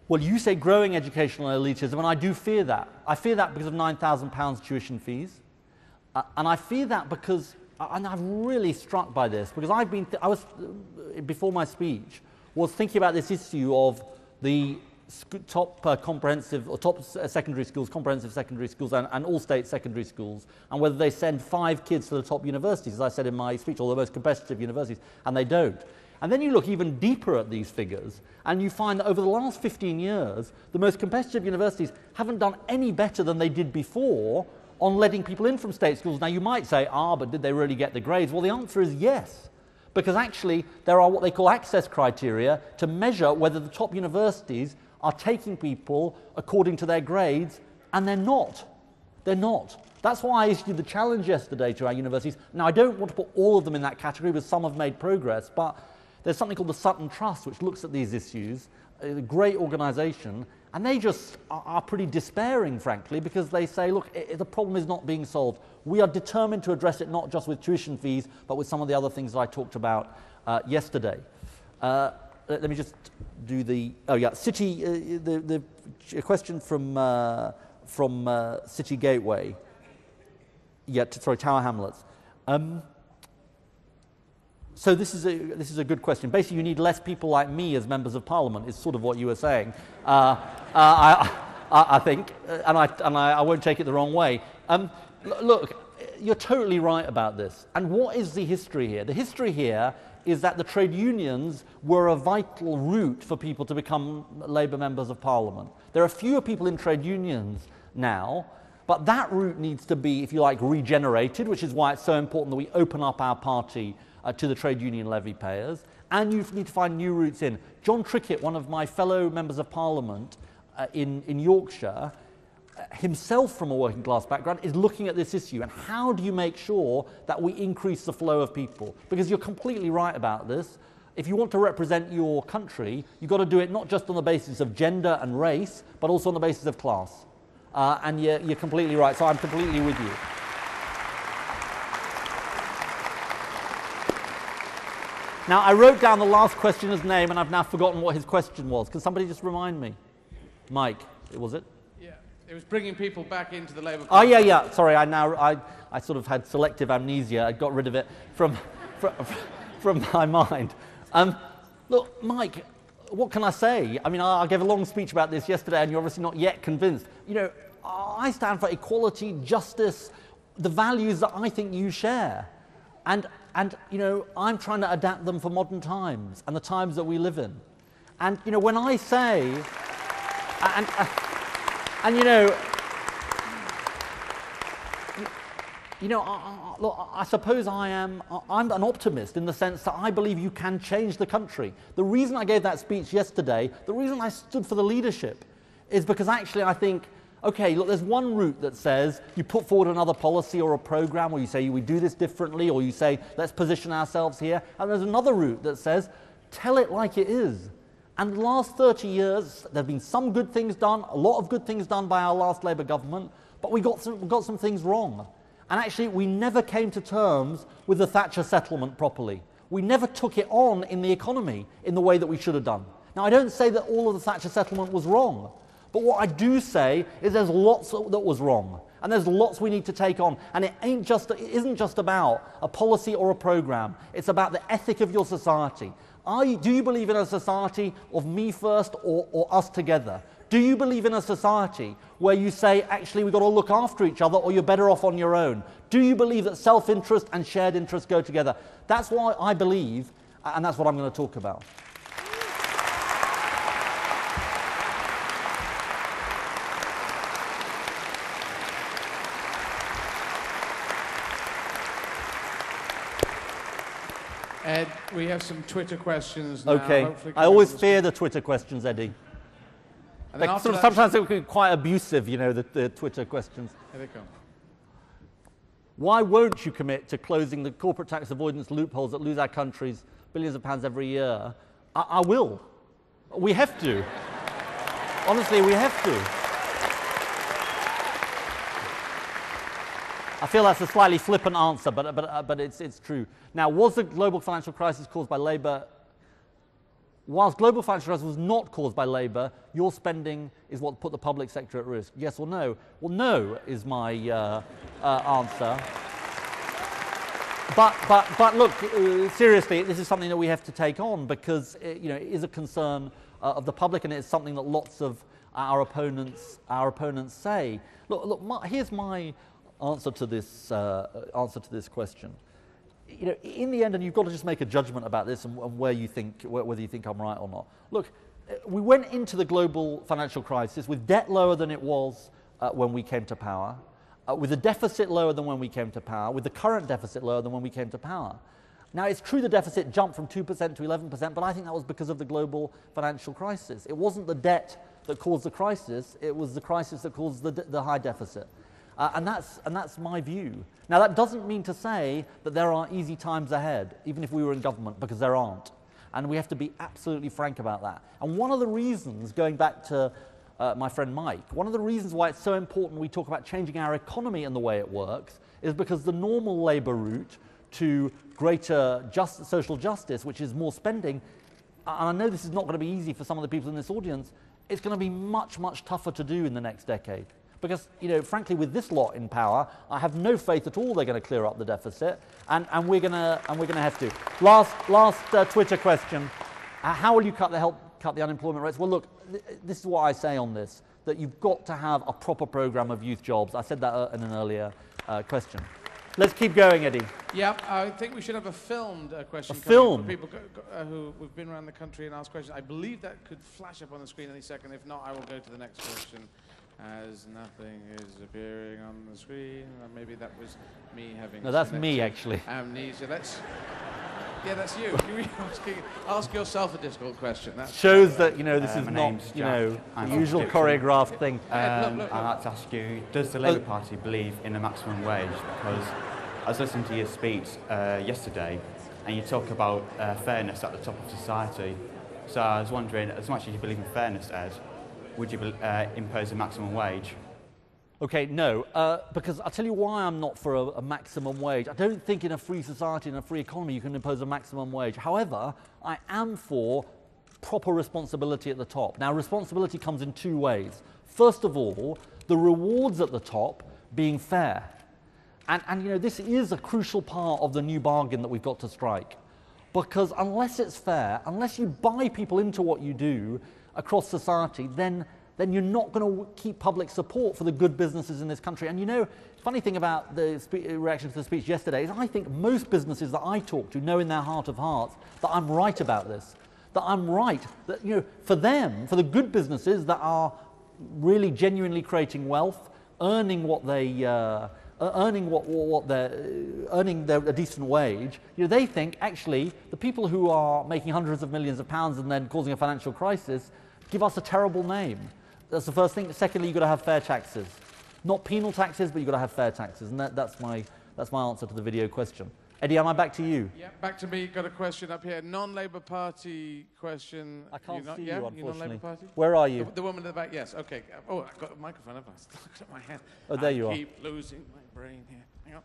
Well, you say growing educational elitism, and I do fear that. I fear that because of £9,000 tuition fees, and I fear that because, and I'm really struck by this, because I was, before my speech, was thinking about this issue of the top comprehensive, or top secondary schools, comprehensive secondary schools, and all state secondary schools, and whether they send 5 kids to the top universities, as I said in my speech, or the most competitive universities, and they don't. And then you look even deeper at these figures, and you find that over the last 15 years, the most competitive universities haven't done any better than they did before on letting people in from state schools. Now, you might say, but did they really get the grades? Well, the answer is yes, because actually there are what they call access criteria to measure whether the top universities are taking people according to their grades, and they're not. They're not. That's why I issued the challenge yesterday to our universities. Now, I don't want to put all of them in that category, because some have made progress, but there's something called the Sutton Trust, which looks at these issues, a great organisation, and they just are pretty despairing, frankly, because they say, look, the problem is not being solved. We are determined to address it not just with tuition fees, but with some of the other things that I talked about yesterday. Let me just do the, City, the question from City Gateway. Tower Hamlets. So this is a good question. Basically, you need less people like me as members of Parliament, is sort of what you were saying. I think, and I won't take it the wrong way. Look, you're totally right about this. And what is the history here? The history here is that the trade unions were a vital route for people to become Labour members of Parliament. There are fewer people in trade unions now, but that route needs to be, if you like, regenerated, which is why it's so important that we open up our party to the trade union levy payers, and you need to find new routes in. John Trickett, one of my fellow members of Parliament in Yorkshire, himself from a working class background, is looking at this issue, and how do you make sure that we increase the flow of people? Because you're completely right about this. If you want to represent your country, you've got to do it not just on the basis of gender and race, but also on the basis of class. And you're completely right, so I'm completely with you. Now, I wrote down the last questioner's name, and I've now forgotten what his question was. Can somebody just remind me? Mike, was it? Yeah. It was bringing people back into the Labour Oh, Party. yeah. Sorry, I sort of had selective amnesia. I got rid of it from my mind. Look, Mike, what can I say? I mean, I gave a long speech about this yesterday, and you're obviously not yet convinced. You know, I stand for equality, justice, the values that I think you share. And you know, I'm trying to adapt them for modern times and the times that we live in. And, you know, when I say, and you know, look, I suppose I'm an optimist in the sense that I believe you can change the country. The reason I gave that speech yesterday, the reason I stood for the leadership, is because actually I think, okay, look, there's one route that says you put forward another policy or a program, or you say we do this differently, or you say let's position ourselves here, and there's another route that says tell it like it is. And the last 30 years, there have been some good things done, a lot of good things done by our last Labour government, but we got some things wrong. And actually, we never came to terms with the Thatcher settlement properly. We never took it on in the economy in the way that we should have done. Now, I don't say that all of the Thatcher settlement was wrong, but what I do say is there's lots that was wrong, and there's lots we need to take on. And it isn't just about a policy or a program. It's about the ethic of your society. Do you believe in a society of me first or us together? Do you believe in a society where you say, actually, we've got to look after each other or you're better off on your own? Do you believe that self-interest and shared interest go together? That's what I believe, and that's what I'm going to talk about. Ed, we have some Twitter questions now. Okay. I always fear the Twitter questions, Eddie. Sometimes they can be quite abusive, you know, the Twitter questions. Here they come. Why won't you commit to closing the corporate tax avoidance loopholes that lose our countries billions of pounds every year? I will. We have to. Honestly, we have to. I feel that's a slightly flippant answer, but it's true. Now, was the global financial crisis caused by Labour? Whilst global financial crisis was not caused by Labour, your spending is what put the public sector at risk. Yes or no? Well, no is my answer. But look, seriously, this is something that we have to take on because it is a concern of the public, and it's something that lots of our opponents say. Look, here's my answer to this question. You know, in the end, and you've got to just make a judgment about this and whether you think I'm right or not. Look, we went into the global financial crisis with debt lower than it was when we came to power, with a deficit lower than when we came to power, with the current deficit lower than when we came to power. Now, it's true the deficit jumped from 2% to 11%, but I think that was because of the global financial crisis. It wasn't the debt that caused the crisis, it was the crisis that caused the high deficit. And that's my view. Now, that doesn't mean to say that there are easy times ahead, even if we were in government, because there aren't. And we have to be absolutely frank about that. And one of the reasons, going back to my friend Mike, one of the reasons why it's so important we talk about changing our economy and the way it works is because the normal Labour route to greater social justice, which is more spending, and I know this is not going to be easy for some of the people in this audience, it's going to be much, much tougher to do in the next decade. Because, you know, frankly, with this lot in power, I have no faith at all they're going to clear up the deficit, and we're going to have to. Last Twitter question: how will you cut the unemployment rates? Well, look, this is what I say on this: that you've got to have a proper program of youth jobs. I said that in an earlier question. Let's keep going, Eddie. Yeah, I think we should have a filmed question. A film? For people who've been around the country and asked questions. I believe that could flash up on the screen any second. If not, I will go to the next question. As nothing is appearing on the screen. Maybe that was me having. No, that's me actually. Amnesia. That's you. Ask yourself a difficult question. That shows that this is not the usual choreographed thing. I'd like to ask you: does the Labour Party believe in a maximum wage? Because I was listening to your speech yesterday, and you talk about fairness at the top of society. So I was wondering, as much as you believe in fairness, Ed, would you impose a maximum wage? Okay, no, because I'll tell you why I'm not for a maximum wage. I don't think in a free society, in a free economy, you can impose a maximum wage. However, I am for proper responsibility at the top. Now, responsibility comes in two ways. First of all, the rewards at the top being fair. And you know, this is a crucial part of the new bargain that we've got to strike. Because unless it's fair, unless you buy people into what you do across society, then you're not going to keep public support for the good businesses in this country. And you know, the funny thing about the reaction to the speech yesterday is I think most businesses that I talk to know in their heart of hearts that I'm right about this. That I'm right. That, you know, for them, for the good businesses that are really genuinely creating wealth, earning what they earning a decent wage, you know, they think actually the people who are making hundreds of millions of pounds and then causing a financial crisis give us a terrible name. That's the first thing. Secondly, you've got to have fair taxes, not penal taxes, but you've got to have fair taxes, and that's my answer to the video question. Eddie, am I back to you? Yeah, back to me. Got a question up here. Non-Labour Party question. I can't see you, You're unfortunately. non-Labour Party? Where are you? The woman in the back. Yes. Okay. Oh, I've got a microphone. I've looked at my hand. Oh, there you are. I keep losing my brain here. Hang on.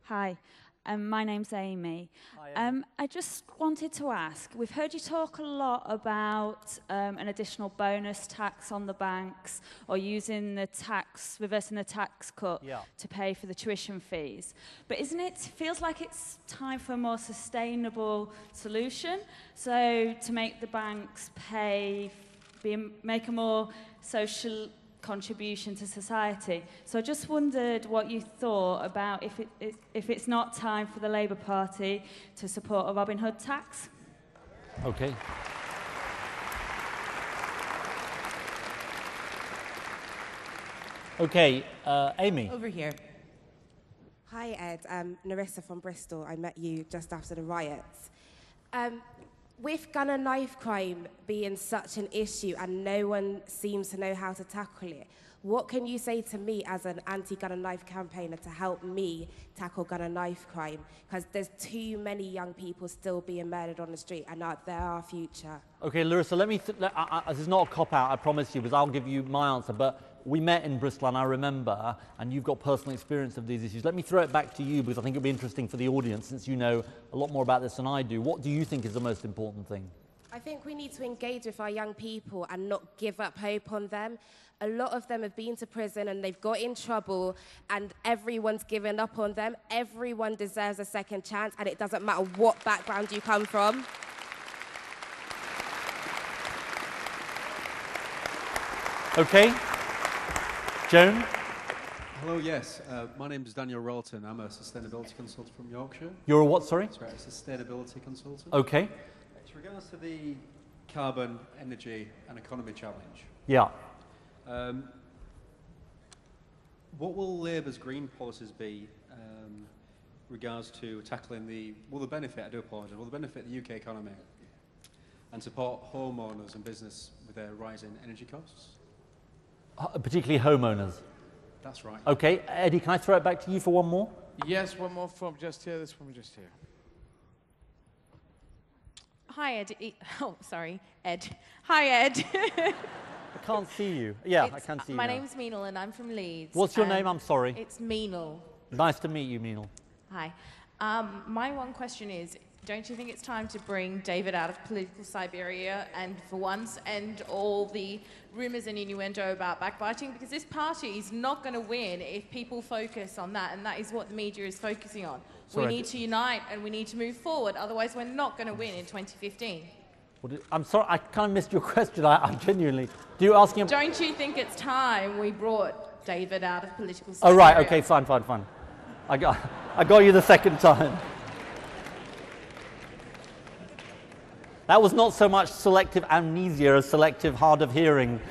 Hi, my name's Amy. Hi, I just wanted to ask, we've heard you talk a lot about an additional bonus tax on the banks or using the reversing the tax cut to pay for the tuition fees. But feels like it's time for a more sustainable solution? So to make the banks make a more social contribution to society. So I just wondered what you thought about if it's not time for the Labour Party to support a Robin Hood tax. Okay. Okay, Amy. Over here. Hi, Ed. Narissa from Bristol. I met you just after the riots. With gun and knife crime being such an issue and no one seems to know how to tackle it, what can you say to me as an anti-gun and knife campaigner to help me tackle gun and knife crime? Because there's too many young people still being murdered on the street and they're our future. Okay, Larissa, this is not a cop-out, I promise you, because I'll give you my answer, but we met in Bristol, and I remember, and you've got personal experience of these issues. Let me throw it back to you, because I think it'll be interesting for the audience, since you know a lot more about this than I do. What do you think is the most important thing? I think we need to engage with our young people and not give up hope on them. A lot of them have been to prison and they've got in trouble and everyone's given up on them. Everyone deserves a second chance, and it doesn't matter what background you come from. Okay. Joan? Hello, yes. My name is Daniel Rolton. I'm a sustainability consultant from Yorkshire. You're a what, sorry? Sorry, a sustainability consultant. Okay. With regards to the carbon, energy and economy challenge. Yeah. What will Labour's green policies be regards to tackling will the benefit the UK economy and support homeowners and business with their rising energy costs? Particularly homeowners. That's right. Okay, Eddie, can I throw it back to you for one more? Yes, one more from just here. This one just here. Hi, Ed. Oh, sorry, Ed. Hi, Ed. I can't see you. Yeah, I can see you My now. name's Meenal and I'm from Leeds. What's your name? I'm sorry. It's Meenal. Nice to meet you, Meenal. Hi. My one question is, don't you think it's time to bring David out of political Siberia and for once end all the rumours and innuendo about backbiting? Because this party is not going to win if people focus on that, and that is what the media is focusing on. Sorry, we need to unite and we need to move forward, otherwise we're not going to win in 2015. I'm sorry, I kind of missed your question. I genuinely... Do you asking... Don't you think it's time we brought David out of political Siberia? Oh, right, okay, fine. I got you the second time. That was not so much selective amnesia as selective hard of hearing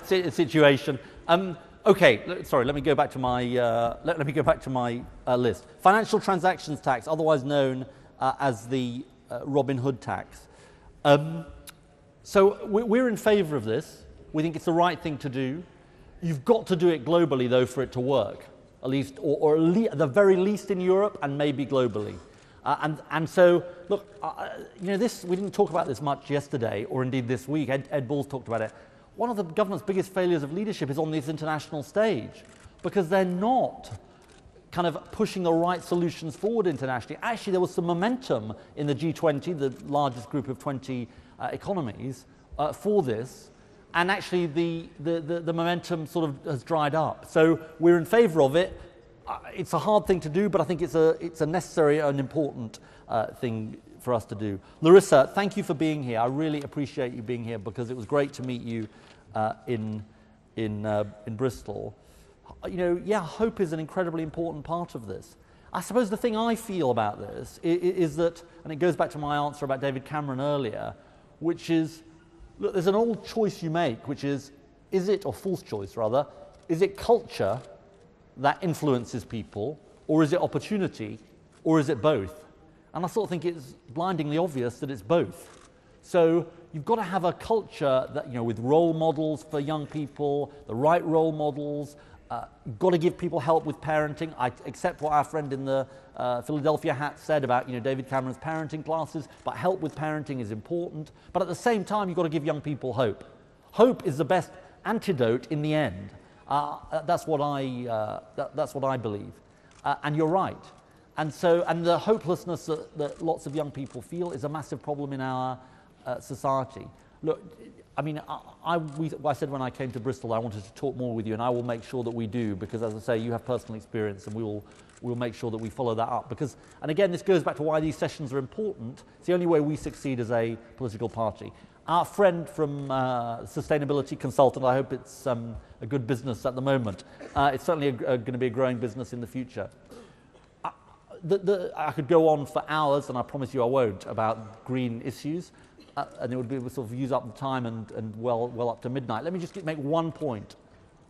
situation. Okay, sorry. Let me go back to my list. Financial transactions tax, otherwise known as the Robin Hood tax. So we're in favour of this. We think it's the right thing to do. You've got to do it globally, though, for it to work, at least, or at the very least in Europe, and maybe globally. And so, look, you know, we didn't talk about this much yesterday, or indeed this week. Ed Balls talked about it. One of the government's biggest failures of leadership is on this international stage, because they're not kind of pushing the right solutions forward internationally. Actually, there was some momentum in the G20, the largest group of 20 economies, for this. And actually, the momentum sort of has dried up. So we're in favour of it. It's a hard thing to do, but I think it's a necessary and important thing for us to do. Larissa, thank you for being here. I really appreciate you being here because it was great to meet you in Bristol. You know, yeah, hope is an incredibly important part of this. I suppose the thing I feel about this is that, and it goes back to my answer about David Cameron earlier, which is, look, there's an old choice you make, which is it, or false choice rather, is it culture that influences people, or is it opportunity, or is it both? And I sort of think it's blindingly obvious that it's both. So you've got to have a culture that, you know, with role models for young people, the right role models. You've got to give people help with parenting. I accept what our friend in the Philadelphia hat said about, you know, David Cameron's parenting classes, but help with parenting is important. But at the same time, you've got to give young people hope. Hope is the best antidote in the end. That's what I believe. And you're right. And the hopelessness that lots of young people feel is a massive problem in our society. Look, I mean, I said when I came to Bristol I wanted to talk more with you, and I will make sure that we do, because as I say, you have personal experience, and we'll make sure that we follow that up. Because, and again, this goes back to why these sessions are important. It's the only way we succeed as a political party. Our friend from sustainability consultant, I hope it's a good business at the moment. It's certainly going to be a growing business in the future. I could go on for hours, and I promise you I won't, about green issues. And it would be sort of use up the time and well up to midnight. Let me just make one point.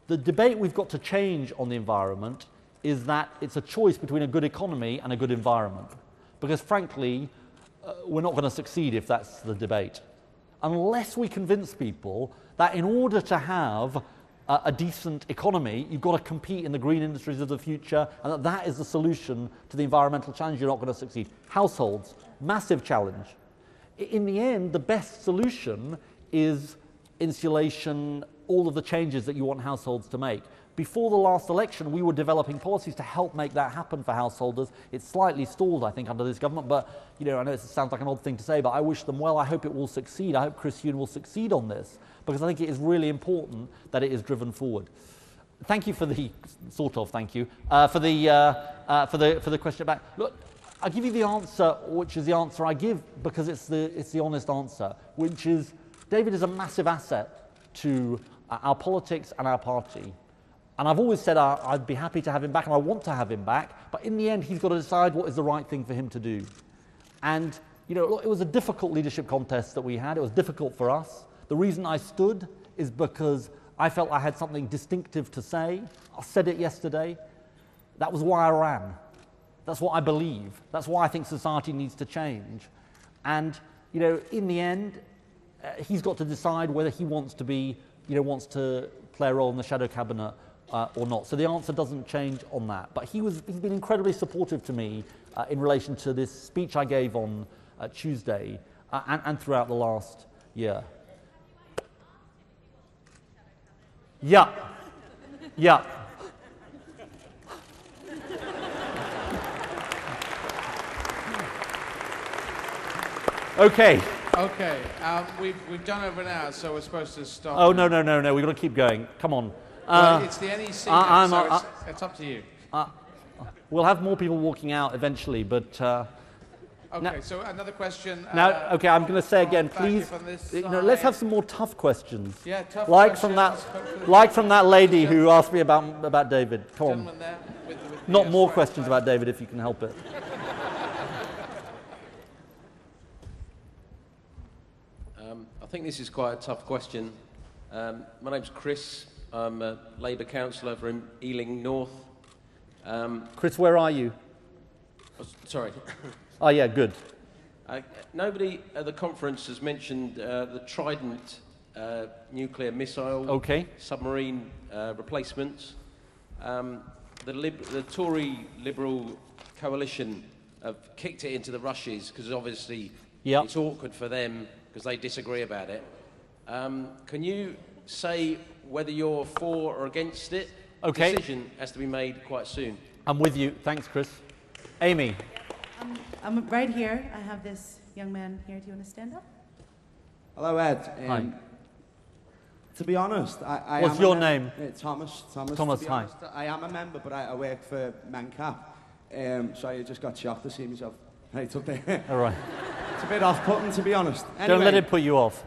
The debate we've got to change on the environment is that it's a choice between a good economy and a good environment. Because frankly, we're not going to succeed if that's the debate. Unless we convince people that in order to have a decent economy, you've got to compete in the green industries of the future, and that is the solution to the environmental challenge, you're not going to succeed. Households, massive challenge. In the end, the best solution is insulation, all of the changes that you want households to make. Before the last election, we were developing policies to help make that happen for householders. It's slightly stalled, I think, under this government, but you know, I know it sounds like an odd thing to say, but I wish them well. I hope it will succeed. I hope Chris Huhne will succeed on this, because I think it is really important that it is driven forward. Thank you for the for the question about. Look, I'll give you the answer, which is the answer I give because it's the honest answer, which is David is a massive asset to our politics and our party. And I've always said I'd be happy to have him back, and I want to have him back, but in the end, he's got to decide what is the right thing for him to do. And, you know, look, it was a difficult leadership contest that we had. It was difficult for us. The reason I stood is because I felt I had something distinctive to say. I said it yesterday. That was why I ran. That's what I believe. That's why I think society needs to change. And, you know, in the end, he's got to decide whether he wants to be, you know, wants to play a role in the shadow cabinet or not. So the answer doesn't change on that. But he's been incredibly supportive to me in relation to this speech I gave on Tuesday and throughout the last year. Yeah. Yeah. Okay. Okay. We've done over an hour, so we're supposed to stop. Oh, no. We've got to keep going. Come on. Well, it's the NEC now, so it's up to you. We'll have more people walking out eventually, but... okay, so another question. Now, okay, I'm going to say again, please, let's have some more tough questions. Yeah, tough questions. Like from that lady who asked me about David. Come on. Not more questions about David, if you can help it. I think this is quite a tough question. My name's Chris. I'm a Labour councillor over in Ealing North. Chris, where are you? Sorry. Oh, yeah, good. Nobody at the conference has mentioned the Trident nuclear missile submarine replacements. The Tory Liberal coalition have kicked it into the rushes because obviously it's awkward for them because they disagree about it. Can you say whether you're for or against it? Okay. decision has to be made quite soon. I'm with you. Thanks, Chris. Amy. I'm right here. I have this young man here. Do you want to stand up? Hello, Ed. Hi. To be honest, I What's am your name? Thomas. Thomas, to be hi. honest, I am a member, but I work for MENCAP. So I just got shocked to see myself right up there. All right. It's a bit off-putting, to be honest. Don't Anyway, let it put you off.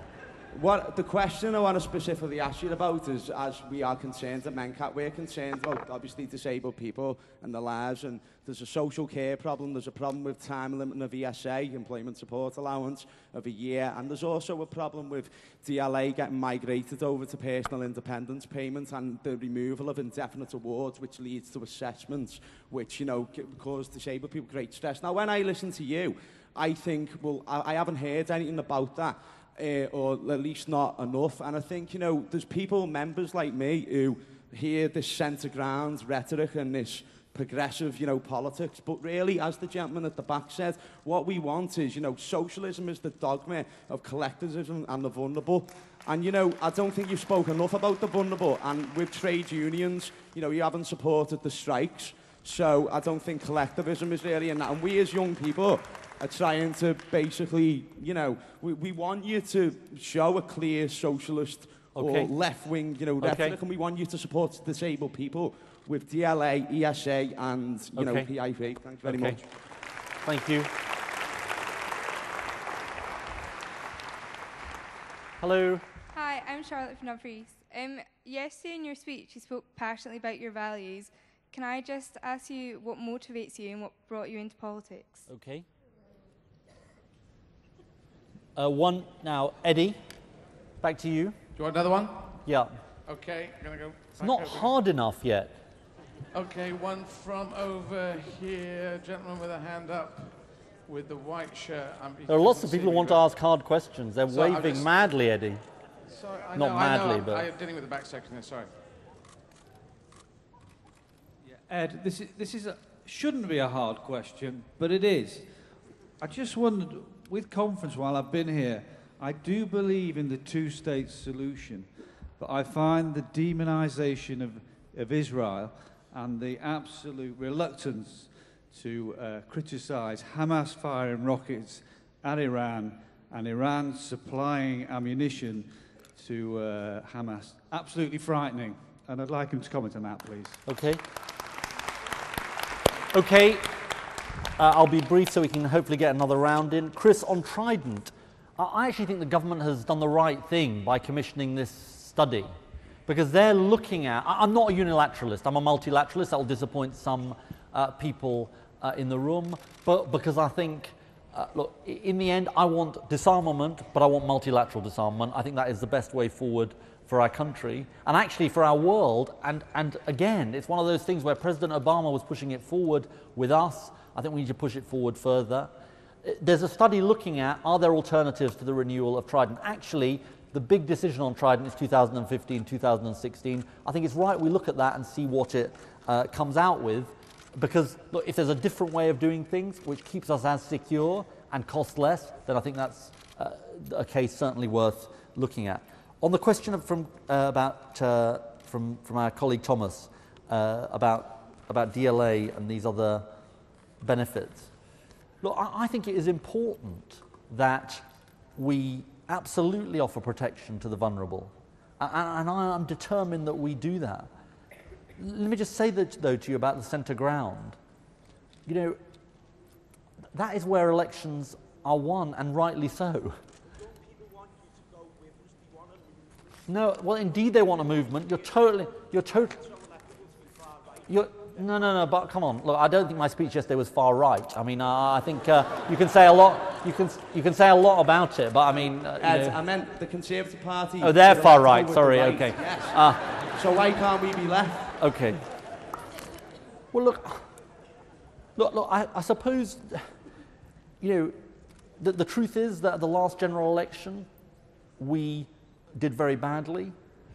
What the question I want to specifically ask you about is, as we are concerned at MENCAP, we're concerned about obviously disabled people and their lives, and there's a social care problem, there's a problem with time limit of ESA, employment support allowance, of a year, and there's also a problem with DLA getting migrated over to personal independence payment and the removal of indefinite awards, which leads to assessments, which, you know, cause disabled people great stress. Now, when I listen to you, I think, well, I haven't heard anything about that. Or at least not enough. And I think, you know, there's people, members like me, who hear this centre ground rhetoric and this progressive, you know, politics. But really, as the gentleman at the back said, what we want is, you know, socialism is the dogma of collectivism and the vulnerable. And, you know, I don't think you've spoken enough about the vulnerable. And with trade unions, you know, you haven't supported the strikes. So I don't think collectivism is really in that. And we as young people are trying to basically, you know, we want you to show a clear socialist or left-wing, you know, rhetoric, and we want you to support disabled people with DLA, ESA, and, you know, PIP. Thanks very much. Thank you. Hello. Hi, I'm Charlotte from Dumfries. Yesterday in your speech, you spoke passionately about your values. Can I just ask you what motivates you and what brought you into politics? Okay. One now, Eddie, back to you. Do you want another one? Yeah. Okay, I'm going to go. It's not hard enough yet. Okay, one from over here. Gentleman with a hand up with the white shirt. There are lots of people who want to ask hard questions. They're waving madly, Eddie. Sorry, Not madly, but... I'm dealing with the back section here, sorry. Ed, this shouldn't be a hard question, but it is. I just wondered, with conference while I've been here, I do believe in the two-state solution, but I find the demonization of Israel and the absolute reluctance to criticize Hamas firing rockets at Iran and Iran supplying ammunition to Hamas absolutely frightening. And I'd like him to comment on that, please. Okay. Okay. I'll be brief so we can hopefully get another round in. Chris, on Trident, I actually think the government has done the right thing by commissioning this study, because they're looking at... I'm not a unilateralist, I'm a multilateralist. That will disappoint some people in the room, but because I think, look, in the end, I want disarmament, but I want multilateral disarmament. I think that is the best way forward for our country, and actually for our world. And again, it's one of those things where President Obama was pushing it forward with us. I think we need to push it forward further. There's a study looking at, are there alternatives to the renewal of Trident? Actually, the big decision on Trident is 2015, 2016. I think it's right we look at that and see what it comes out with, because look, if there's a different way of doing things which keeps us as secure and costs less, then I think that's a case certainly worth looking at. On the question from our colleague Thomas about DLA and these other benefits, look, I think it is important that we absolutely offer protection to the vulnerable, and I'm determined that we do that. Let me just say that, though, to you about the centre ground. You know, that is where elections are won, and rightly so. No, well, indeed they want a movement. No, but come on. Look, I don't think my speech yesterday was far right. I mean, I think you can say a lot. You can say a lot about it, but I mean, Ed, I meant the Conservative Party. Oh, they're far right. Sorry. Right. Okay. Yes. So why can't we be left? Okay. Well, look. I suppose, you know, the truth is that at the last general election, we did very badly.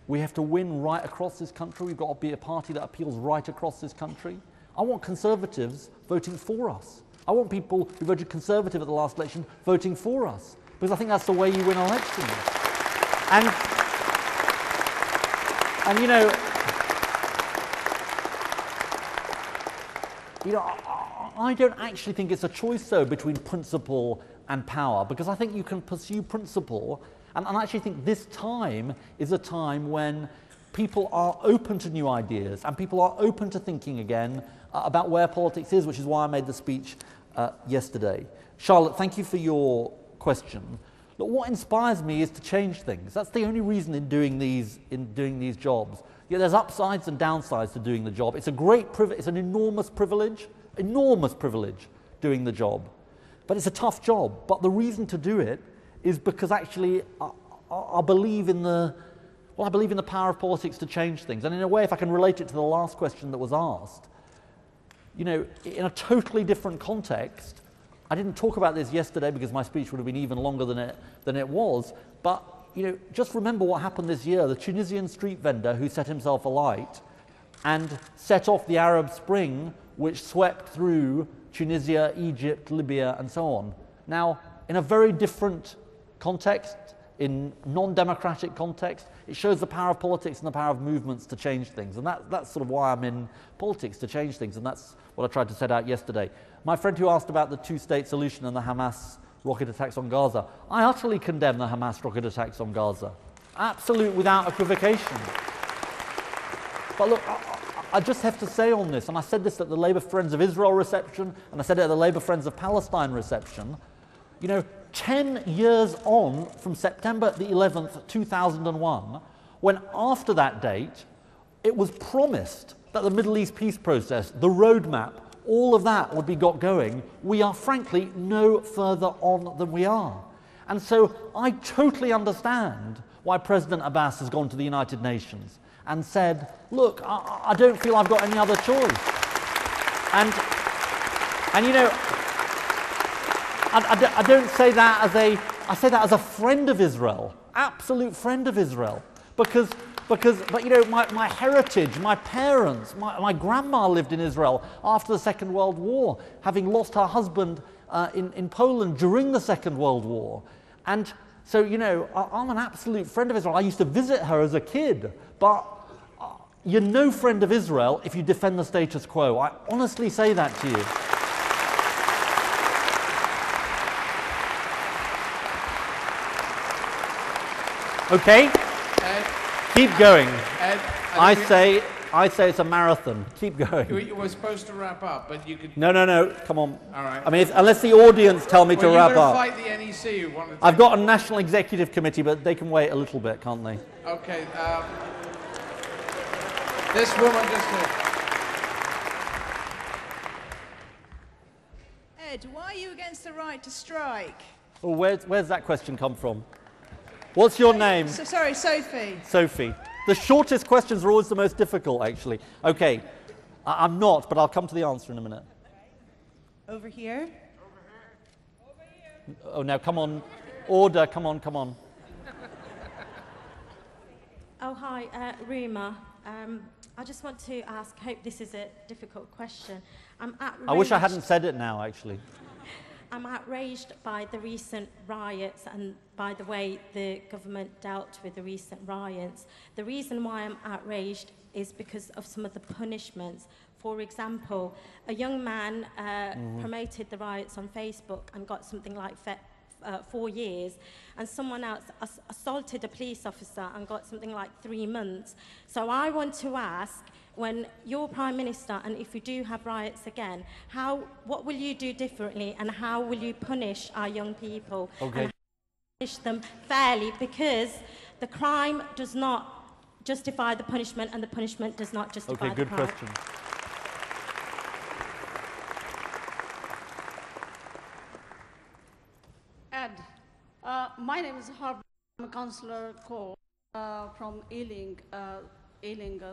We have to win right across this country. We've got to be a party that appeals right across this country. I want Conservatives voting for us. I want people who voted Conservative at the last election voting for us, because I think that's the way you win elections. And you know, You know, I don't actually think it's a choice, though, between principle and power, because I think you can pursue principle, and I actually think this time is a time when people are open to new ideas, and people are open to thinking again about where politics is, which is why I made the speech yesterday. Charlotte, thank you for your question. Look, what inspires me is to change things. That's the only reason in doing these jobs. Yeah, there's upsides and downsides to doing the job. It's a great privilege. It's an enormous privilege doing the job. But it's a tough job. But the reason to do it is because actually I believe in the power of politics to change things. And in a way, if I can relate it to the last question that was asked, you know, in a totally different context, I didn't talk about this yesterday because my speech would have been even longer than it was, but you know, just remember what happened this year. The Tunisian street vendor who set himself alight and set off the Arab Spring, which swept through Tunisia, Egypt, Libya, and so on. Now, in a very different context, in non-democratic context, it shows the power of politics and the power of movements to change things. And that's sort of why I'm in politics, to change things, and that's what I tried to set out yesterday. My friend who asked about the two-state solution and the Hamas rocket attacks on Gaza, I utterly condemn the Hamas rocket attacks on Gaza. Absolute, without equivocation. But look, I just have to say on this, and I said this at the Labour Friends of Israel reception, and I said it at the Labour Friends of Palestine reception, you know, 10 years on from September the 11th, 2001, when after that date, it was promised that the Middle East peace process, the roadmap, all of that would be got going, we are frankly no further on than we are. And so I totally understand why President Abbas has gone to the United Nations and said, look, I don't feel I've got any other choice. And you know, I don't say that as I say that as a friend of Israel, absolute friend of Israel, but you know, my heritage, my parents, my grandma lived in Israel after the Second World War, having lost her husband in Poland during the Second World War. And so, you know, I'm an absolute friend of Israel. I used to visit her as a kid, but you're no friend of Israel if you defend the status quo. I honestly say that to you. Okay? Keep going. I say it's a marathon. Keep going. We're supposed to wrap up, but you could... No, come on. All right. I mean, unless the audience tell me to wrap up. Well, you've got to fight the NEC who wanted to... I've got a National Executive Committee, but they can wait a little bit, can't they? Okay. This woman just here. Ed, why are you against the right to strike? Oh, where's that question come from? What's your name? Sorry, Sophie. Sophie. The shortest questions are always the most difficult, actually. Okay, I'm not, but I'll come to the answer in a minute. Over here. Oh, now, come on. Order, come on. Oh, hi, Rima. I just want to ask, hope this is a difficult question. I wish I hadn't said it now, actually. I'm outraged by the recent riots and by the way the government dealt with the recent riots. The reason why I'm outraged is because of some of the punishments. For example, a young man promoted the riots on Facebook and got something like 4 years, and someone else assaulted a police officer and got something like 3 months. So I want to ask, when you're Prime Minister, and if we do have riots again, what will you do differently, and how will you punish our young people? Okay. And punish them fairly, because the crime does not justify the punishment, and the punishment does not justify the crime. Okay, good question. Ed, my name is Harb. I'm a councillor from Ealing,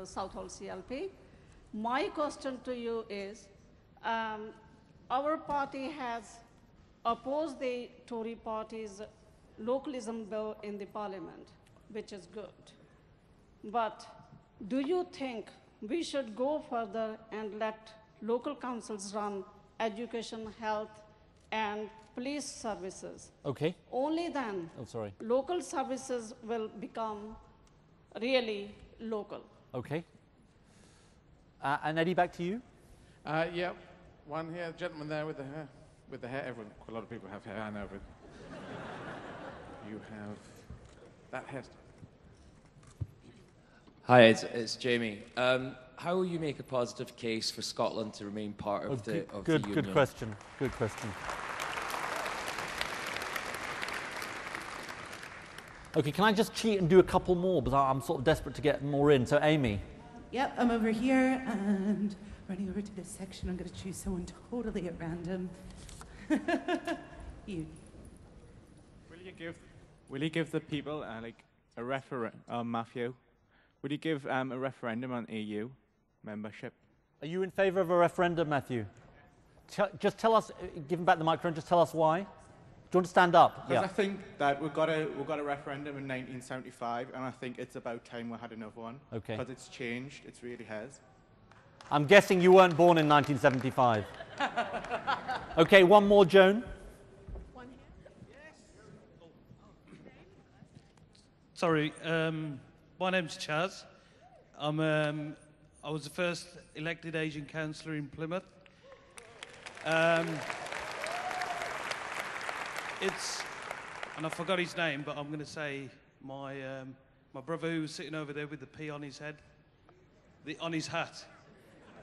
South Hall CLP. My question to you is, our party has opposed the Tory party's localism bill in the parliament, which is good. But do you think we should go further and let local councils run education, health, and police services? Okay. Only then local services will become really local. Okay. And Eddie, back to you. Yeah. One here, gentleman there with the hair. With the hair, everyone, a lot of people have hair, I know, but you have that hairstyle. Hi, it's Jamie. How will you make a positive case for Scotland to remain part of the Union? Good question. Good question. Okay, can I just cheat and do a couple more? Because I'm sort of desperate to get more in. So, Amy. Yep, I'm over here and running over to this section. I'm going to choose someone totally at random. You. Will you give the people like a referendum, Matthew? Would you give a referendum on EU membership? Are you in favour of a referendum, Matthew? Just tell us, give him back the microphone, just tell us why. Do you want to stand up? Because I think that we've got a referendum in 1975, and I think it's about time we had another one. Okay. Because it's changed, it really has. I'm guessing you weren't born in 1975. Okay, one more, Joan. Sorry, my name's Chaz. I was the first elected Asian councillor in Plymouth. And I forgot his name, but I'm going to say my brother who was sitting over there with the P on his head, on his hat.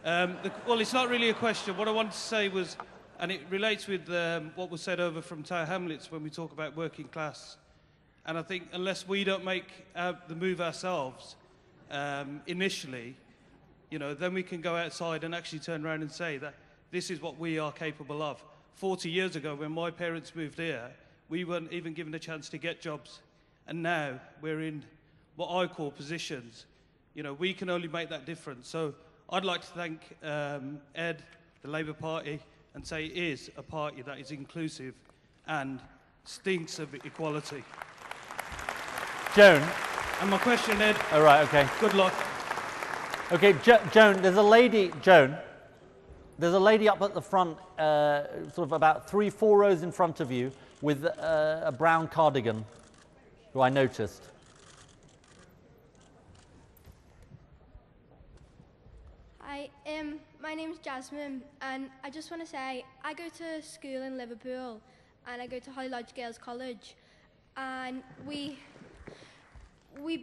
Well, it's not really a question. What I wanted to say was, and it relates with what was said over from Tower Hamlets when we talk about working class. And I think unless we don't make the move ourselves initially, then we can go outside and actually turn around and say that this is what we are capable of. 40 years ago, when my parents moved here, we weren't even given a chance to get jobs. And now we're in what I call positions. We can only make that difference. So I'd like to thank Ed, the Labour Party, and say it is a party that is inclusive and stinks of equality. Joan. And my question, Ed. All right, okay. Good luck. Okay, Joan, there's a lady up at the front, sort of about 3-4 rows in front of you with a brown cardigan, who I noticed. Hi, my name's Jasmine, and I just want to say I go to school in Liverpool, and I go to Holly Lodge Girls College, and we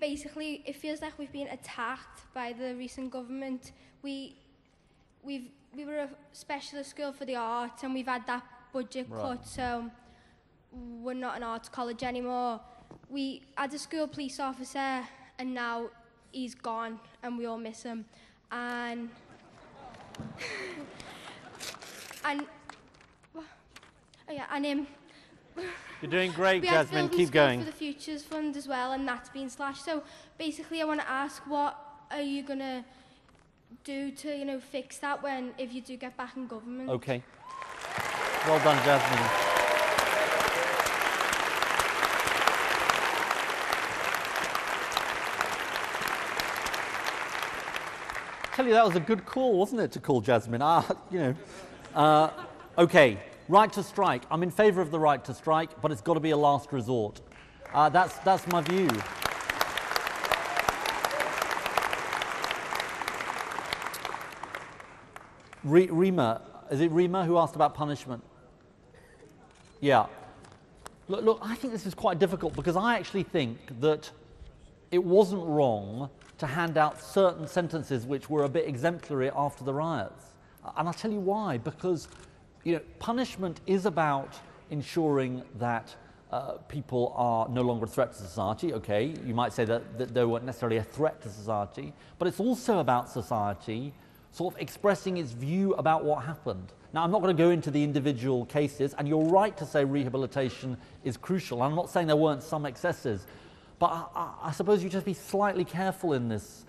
basically, it feels like we've been attacked by the recent government. We were a specialist school for the arts, and we've had that budget cut, so we're not an arts college anymore. We had a school police officer, and now he's gone, and we all miss him. And you're doing great, Jasmine. Keep going. For the Futures Fund as well, and that's been slashed. So basically, I want to ask, what are you gonna do to, fix that if you do get back in government? Okay. Well done, Jasmine. I tell you, that was a good call, wasn't it, to call Jasmine? Okay. Right to strike. I'm in favour of the right to strike, but it's got to be a last resort. That's my view. Rima, is it Rima who asked about punishment? Yeah. Look, I think this is quite difficult because I actually think that it wasn't wrong to hand out certain sentences which were a bit exemplary after the riots. And I'll tell you why, because punishment is about ensuring that people are no longer a threat to society. Okay, you might say that they weren't necessarily a threat to society, but it's also about society sort of expressing its view about what happened. Now, I'm not going to go into the individual cases, and you're right to say rehabilitation is crucial. I'm not saying there weren't some excesses, but I suppose you just be slightly careful in this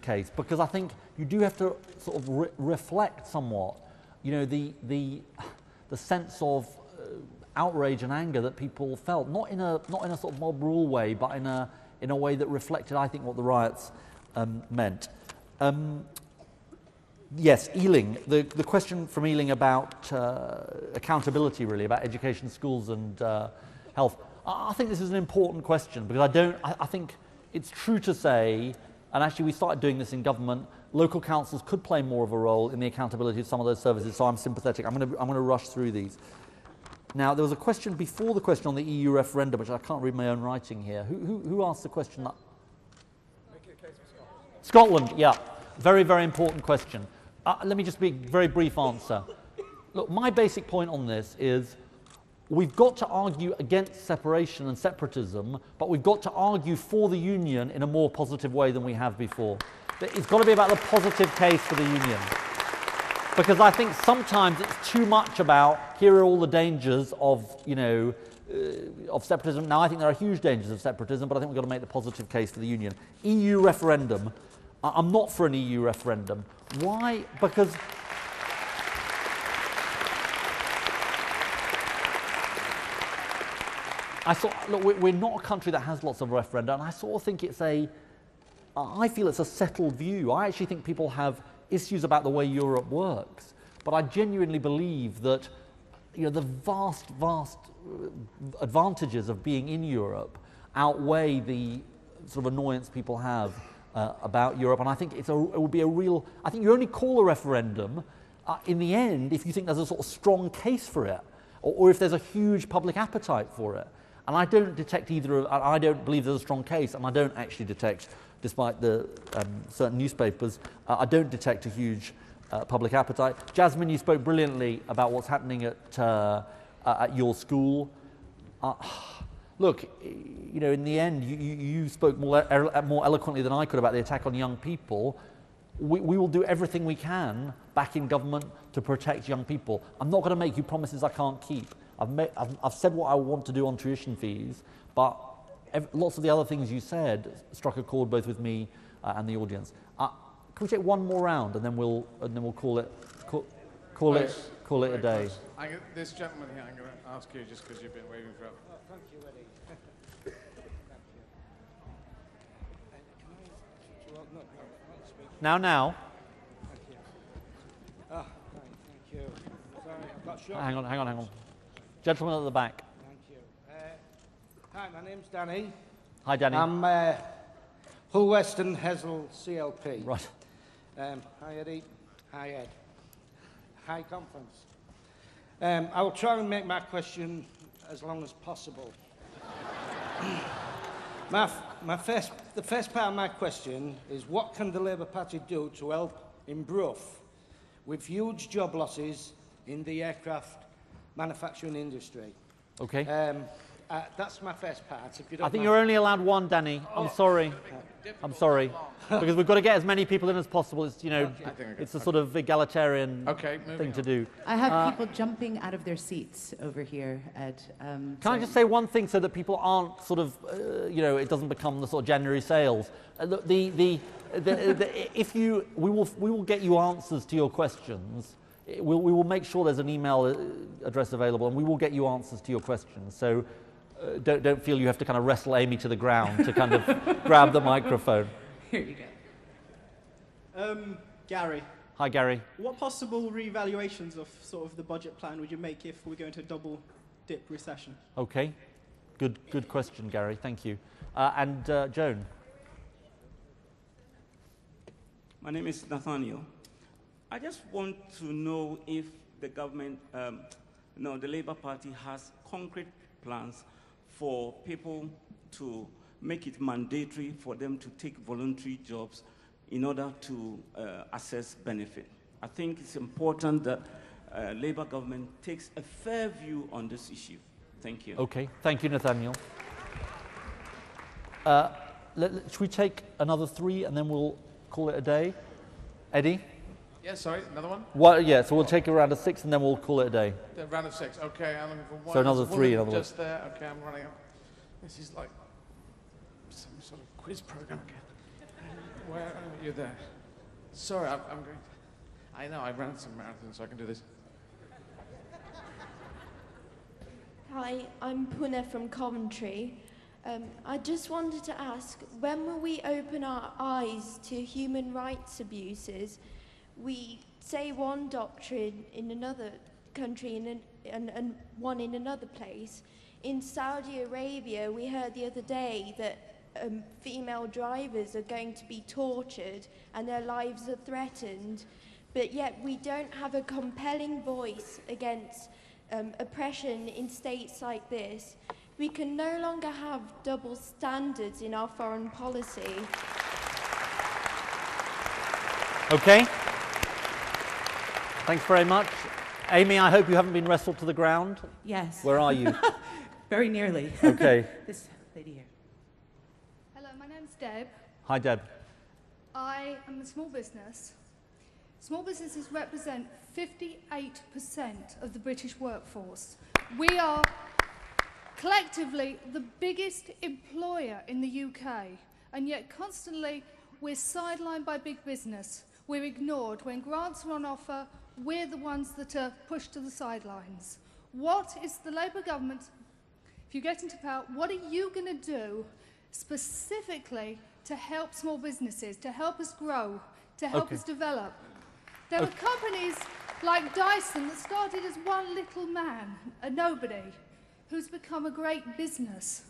case, because I think you do have to sort of reflect somewhat. The sense of outrage and anger that people felt, not in a sort of mob rule way, but in a way that reflected, I think, what the riots meant. Yes, Ealing. The question from Ealing about accountability, really, about education, schools, and health. I think this is an important question because I think it's true to say And actually, we started doing this in government. Local councils could play more of a role in the accountability of some of those services, so I'm sympathetic. I'm going to rush through these. Now, there was a question before the question on the EU referendum, which I can't read my own writing here. Who asked the question? Scotland, yeah. Very, very important question. Let me just be a very brief answer. Look, my basic point on this is we've got to argue against separation and separatism, but we've got to argue for the union in a more positive way than we have before. It's got to be about the positive case for the union. Because I think sometimes it's too much about, here are all the dangers of, of separatism. Now, I think there are huge dangers of separatism, but I think we've got to make the positive case for the union. EU referendum. I'm not for an EU referendum. Why? Because look, we're not a country that has lots of referenda, and I sort of think I feel it's a settled view. I actually think people have issues about the way Europe works, but I genuinely believe that the vast advantages of being in Europe outweigh the sort of annoyance people have about Europe, and I think it would be a real. I think you only call a referendum in the end if you think there's a sort of strong case for it, or if there's a huge public appetite for it. And I don't detect either. I don't believe there's a strong case, and I don't actually detect, despite the certain newspapers, I don't detect a huge public appetite. Jasmine, you spoke brilliantly about what's happening at your school. Look, in the end, you spoke more eloquently than I could about the attack on young people. We will do everything we can back in government to protect young people. I'm not going to make you promises I can't keep. I've said what I want to do on tuition fees, but lots of the other things you said struck a chord both with me and the audience. Can we take one more round and then we'll call it a day? This gentleman here, I'm going to ask you just because you've been waving for. Thank you, Eddie. Now. Thank you. Thank you. Sorry, I've got shot. Hang on. Gentleman at the back. Thank you. Hi, my name's Danny. Hi, Danny. I'm Hull Western Hessel CLP. Right. Hi, Eddie. Hi, Ed. Hi, conference. I will try and make my question as long as possible. The first part of my question is, what can the Labour Party do to help in Brough with huge job losses in the aircraft manufacturing industry? Okay. That's my first part. If you don't I think mind. you're only allowed one, Danny. I'm sorry. Because we've got to get as many people in as possible. It's it's a sort of egalitarian thing to do. I have people jumping out of their seats over here, Ed. Can I just say one thing so that people aren't sort of, it doesn't become the sort of January sales. We will get you answers to your questions. We will make sure there's an email address available, and we will get you answers to your questions. So don't feel you have to kind of wrestle Amy to the ground to kind of grab the microphone. Here you go. Gary. Hi, Gary. What possible reevaluations of sort of the budget plan would you make if we go into a double dip recession? Okay. Good question, Gary. Thank you. And Joan. My name is Nathaniel. I just want to know if the government, the Labour Party has concrete plans for people to make it mandatory for them to take voluntary jobs in order to assess benefit. I think it's important that Labour government takes a fair view on this issue. Thank you. Okay, thank you, Nathaniel. Should we take another 3 and then we'll call it a day? Eddie? Yeah, sorry, another one? Well, yeah, so we'll take a round of 6 and then we'll call it a day. The round of 6, okay, I'm looking for one. So another There's a 3, in woman other words. just there, okay, I'm running out. This is like some sort of quiz program again. Where are you there? Sorry, I'm going to... I know, I ran some marathons, so I can do this. Hi, I'm Pune from Coventry. I just wanted to ask, when will we open our eyes to human rights abuses? We say one doctrine in another country and one in another place. In Saudi Arabia, we heard the other day that female drivers are going to be tortured and their lives are threatened, but yet we don't have a compelling voice against oppression in states like this. We can no longer have double standards in our foreign policy. Okay. Thanks very much. Amy, I hope you haven't been wrestled to the ground. Yes. Where are you? Very nearly. Okay. This lady here. Hello, my name's Deb. Hi, Deb. I am a small business. Small businesses represent 58% of the British workforce. We are collectively the biggest employer in the UK, and yet constantly we're sidelined by big business. We're ignored. When grants are on offer, we're the ones that are pushed to the sidelines. What is the Labour government, if you get into power, what are you going to do specifically to help small businesses, to help us grow, to help us develop? There are companies like Dyson that started as one little man, a nobody, who's become a great business.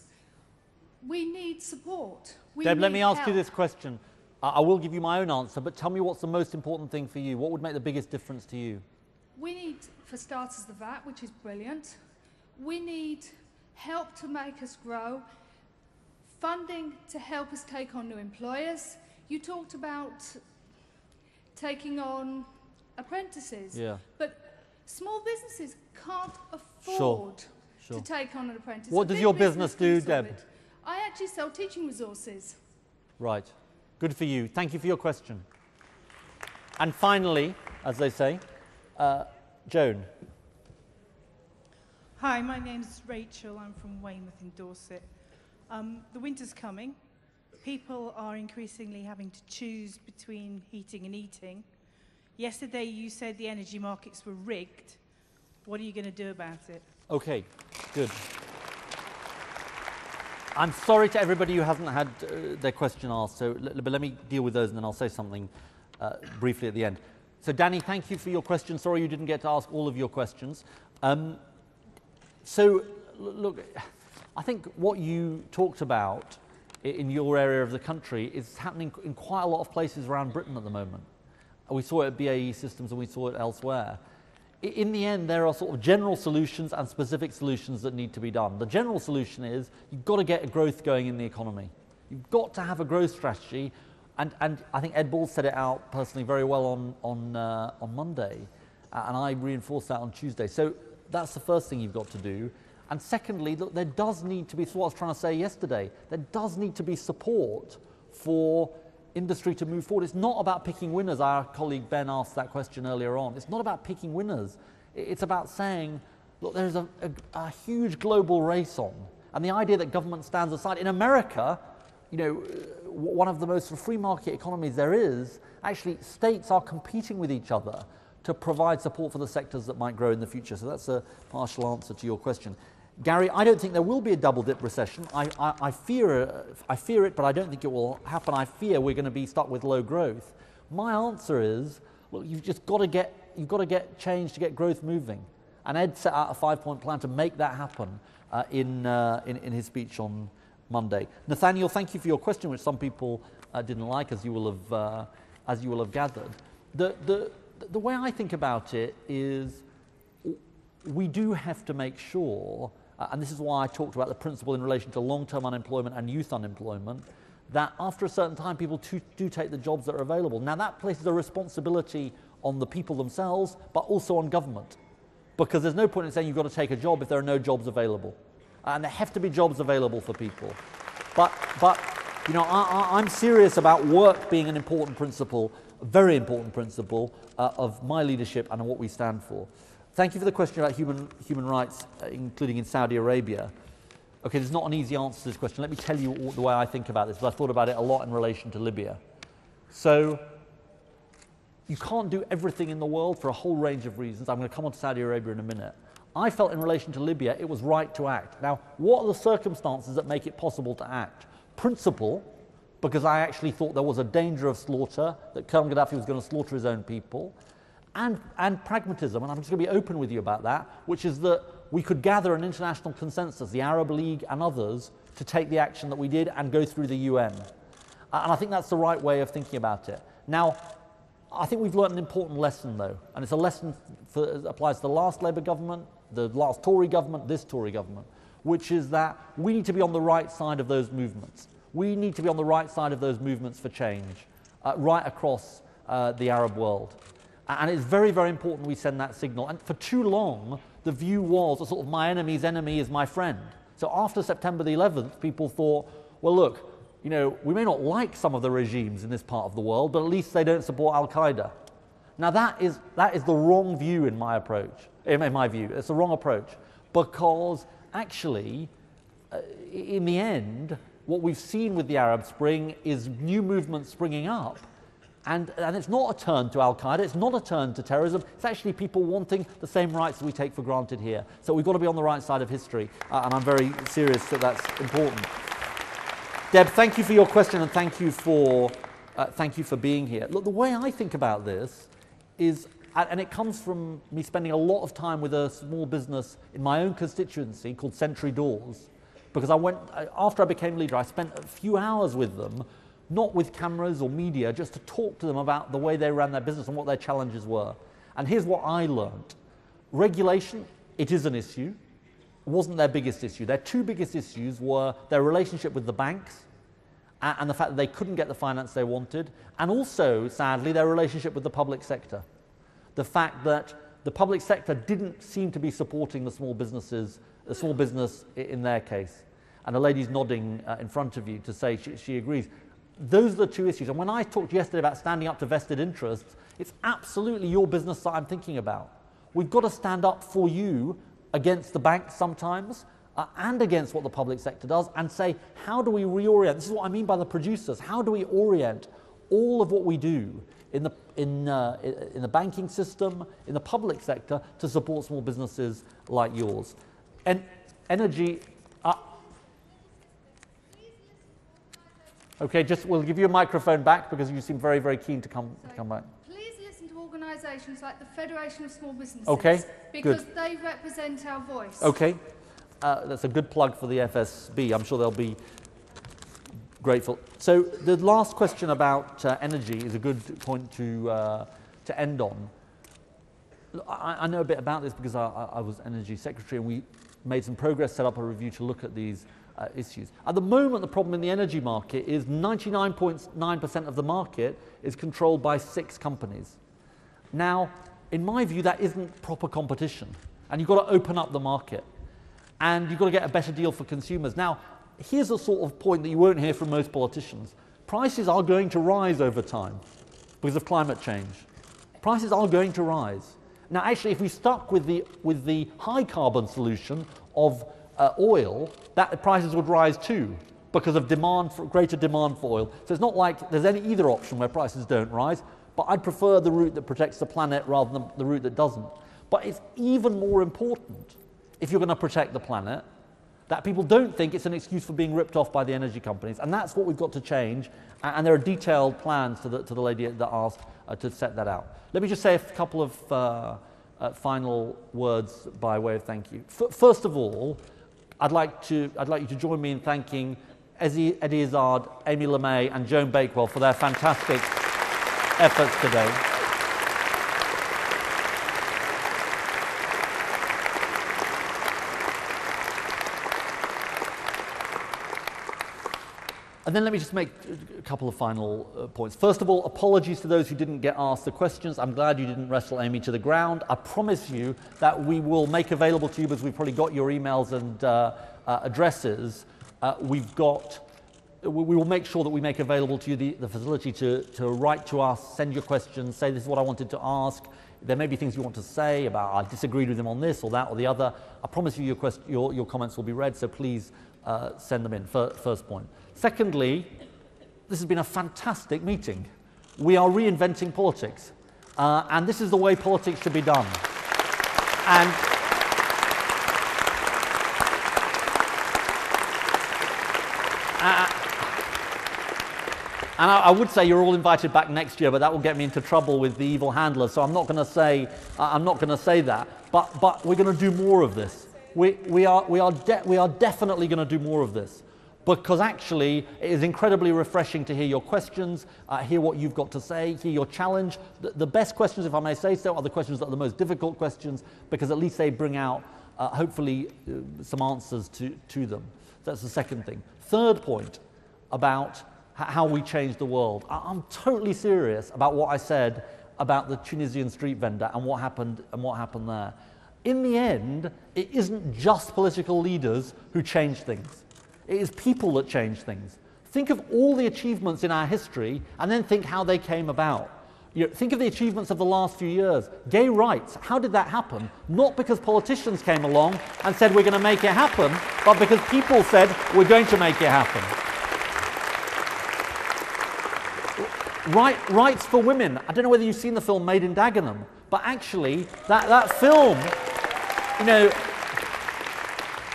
We need support. Deb, let me ask you this question. I will give you my own answer, but tell me what's the most important thing for you? What would make the biggest difference to you? We need, for starters, the VAT, which is brilliant. We need help to make us grow, funding to help us take on new employers. You talked about taking on apprentices, but small businesses can't afford to take on an apprentice. What does your business do, Deb? I actually sell teaching resources. Right. Good for you. Thank you for your question. And finally, as they say, Joan. Hi, my name's Rachel. I'm from Weymouth in Dorset. The winter's coming. People are increasingly having to choose between heating and eating. Yesterday you said the energy markets were rigged. What are you going to do about it? Okay, good. I'm sorry to everybody who hasn't had their question asked, but let me deal with those and then I'll say something briefly at the end. So Danny, thank you for your question. Sorry you didn't get to ask all of your questions. So look, I think what you talked about in your area of the country is happening in quite a lot of places around Britain at the moment. We saw it at BAE Systems and we saw it elsewhere. In the end, there are sort of general solutions and specific solutions that need to be done. The general solution is you've got to get a growth going in the economy. You've got to have a growth strategy, and I think Ed Ball set it out personally very well on Monday, and I reinforced that on Tuesday. So that's the first thing you've got to do. And secondly, look, there does need to be, what I was trying to say yesterday, there does need to be support for industry to move forward. It's not about picking winners. Our colleague Ben asked that question earlier on. It's not about picking winners. It's about saying, look, there's a huge global race on. And the idea that government stands aside. In America, you know, one of the most free market economies there is, actually states are competing with each other to provide support for the sectors that might grow in the future. So that's a partial answer to your question. Gary, I don't think there will be a double-dip recession. I fear it, but I don't think it will happen. I fear we're going to be stuck with low growth. My answer is, look, you've just got to get change to get growth moving. And Ed set out a 5-point plan to make that happen in his speech on Monday. Nathaniel, thank you for your question, which some people didn't like, as you will have gathered. The way I think about it is, we do have to make sure, and this is why I talked about the principle in relation to long-term unemployment and youth unemployment, that after a certain time people do take the jobs that are available. Now that places a responsibility on the people themselves, but also on government. Because there's no point in saying you've got to take a job if there are no jobs available. And there have to be jobs available for people. But you know, I'm serious about work being an important principle, a very important principle of my leadership and what we stand for. Thank you for the question about human rights, including in Saudi Arabia. Okay, there's not an easy answer to this question. Let me tell you the way I think about this, but I've thought about it a lot in relation to Libya. So, you can't do everything in the world for a whole range of reasons. I'm going to come on to Saudi Arabia in a minute. I felt in relation to Libya, it was right to act. Now, what are the circumstances that make it possible to act? Principle, because I actually thought there was a danger of slaughter, that Colonel Gaddafi was going to slaughter his own people. And pragmatism, and I'm just going to be open with you about that, which is that we could gather an international consensus, the Arab League and others, to take the action that we did and go through the UN. And I think that's the right way of thinking about it. Now, I think we've learned an important lesson, though, and it's a lesson that applies to the last Labour government, the last Tory government, this Tory government, which is that we need to be on the right side of those movements. We need to be on the right side of those movements for change, right across the Arab world. And it's very, very important we send that signal. And for too long, the view was a sort of my enemy's enemy is my friend. So after September the 11th, people thought, well, look, you know, we may not like some of the regimes in this part of the world, but at least they don't support Al-Qaeda. Now that is the wrong view in my approach, in my view. It's the wrong approach, because actually, in the end, what we've seen with the Arab Spring is new movements springing up. And it's not a turn to Al-Qaeda, it's not a turn to terrorism, it's actually people wanting the same rights that we take for granted here. So we've got to be on the right side of history, and I'm very serious that that's important. Deb, thank you for your question, and thank you for being here. Look, the way I think about this is, and it comes from me spending a lot of time with a small business in my own constituency called Sentry Doors, because after I became leader, I spent a few hours with them, not with cameras or media, just to talk to them about the way they ran their business and what their challenges were. And here's what I learned. Regulation, it is an issue. It wasn't their biggest issue. Their two biggest issues were their relationship with the banks and the fact that they couldn't get the finance they wanted, and also, sadly, their relationship with the public sector. The fact that the public sector didn't seem to be supporting the small businesses, the small business in their case. And the lady's nodding in front of you to say she agrees. Those are the two issues. And when I talked yesterday about standing up to vested interests, it's absolutely your business that I'm thinking about. We've got to stand up for you against the banks sometimes, and against what the public sector does, and say, how do we reorient? This is what I mean by the producers. How do we orient all of what we do in the banking system, in the public sector, to support small businesses like yours? And energy. Okay, we'll give you a microphone back because you seem very, very keen to come back. Please listen to organisations like the Federation of Small Businesses. Okay, because good. they represent our voice. Okay, that's a good plug for the FSB. I'm sure they'll be grateful. So the last question about energy is a good point to end on. I know a bit about this because I was Energy Secretary, and we made some progress, set up a review to look at these issues. At the moment, the problem in the energy market is 99.9% of the market is controlled by 6 companies. Now, in my view, that isn't proper competition, and you've got to open up the market, and you've got to get a better deal for consumers. Now, here's a sort of point that you won't hear from most politicians. Prices are going to rise over time because of climate change. Prices are going to rise. Now, actually, if we stuck with the high carbon solution of oil, that prices would rise too because of greater demand for oil. So it's not like there's either option where prices don't rise, but I'd prefer the route that protects the planet rather than the route that doesn't. But it's even more important, if you're going to protect the planet, that people don't think it's an excuse for being ripped off by the energy companies. And that's what we've got to change. And there are detailed plans to the lady that asked to set that out. Let me just say a couple of final words by way of thank you. First of all, I'd like you to join me in thanking Eddie Izzard, Amy LeMay, and Joan Bakewell for their fantastic efforts today. And then let me just make a couple of final points. First of all, apologies to those who didn't get asked the questions. I'm glad you didn't wrestle Amy to the ground. I promise you that we will make available to you, because we've probably got your emails and addresses. We will make sure that we make available to you the facility to write to us, send your questions, say this is what I wanted to ask. There may be things you want to say about I disagreed with them on this or that or the other. I promise you your comments will be read, so please send them in, first point. Secondly, this has been a fantastic meeting. We are reinventing politics, and this is the way politics should be done. And I would say you're all invited back next year, but that will get me into trouble with the evil handlers. So I'm not going to say that. But we're going to do more of this. we are definitely going to do more of this, because actually it is incredibly refreshing to hear your questions, hear what you've got to say, hear your challenge. The best questions, if I may say so, are the questions that are the most difficult questions, because at least they bring out, hopefully, some answers to them. That's the second thing. Third point about how we change the world. I'm totally serious about what I said about the Tunisian street vendor and what happened there. In the end, it isn't just political leaders who change things. It is people that change things. Think of all the achievements in our history and then think how they came about. Think of the achievements of the last few years. Gay rights, how did that happen? Not because politicians came along and said we're going to make it happen, but because people said we're going to make it happen. Rights for women. I don't know whether you've seen the film Made in Dagenham, but actually that film,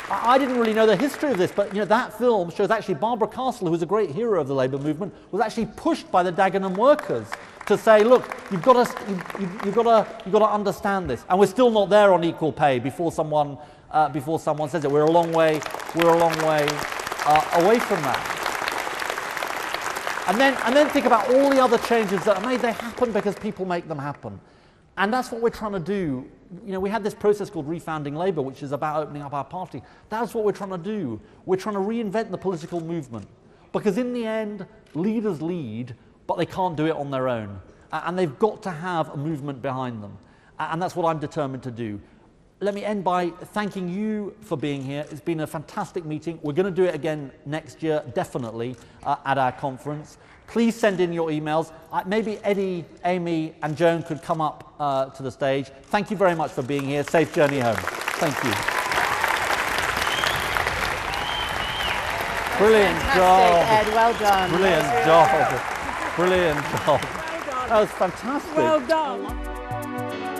I didn't really know the history of this, but that film shows actually Barbara Castle, who was a great hero of the labour movement, was actually pushed by the Dagenham workers to say, look, you've got to understand this, and we're still not there on equal pay before someone says it. We're a long way away from that. And then think about all the other changes that are made. They happen because people make them happen. And that's what we're trying to do. We had this process called Refounding Labour, which is about opening up our party. That's what we're trying to do. We're trying to reinvent the political movement. Because in the end, leaders lead, but they can't do it on their own. And they've got to have a movement behind them. And that's what I'm determined to do. Let me end by thanking you for being here. It's been a fantastic meeting. We're going to do it again next year, definitely, at our conference. Please send in your emails. Maybe Eddie, Amy, and Joan could come up to the stage. Thank you very much for being here. Safe journey home. Thank you. Brilliant job. Ed, well done. Brilliant job. Brilliant job. That was fantastic. Well done.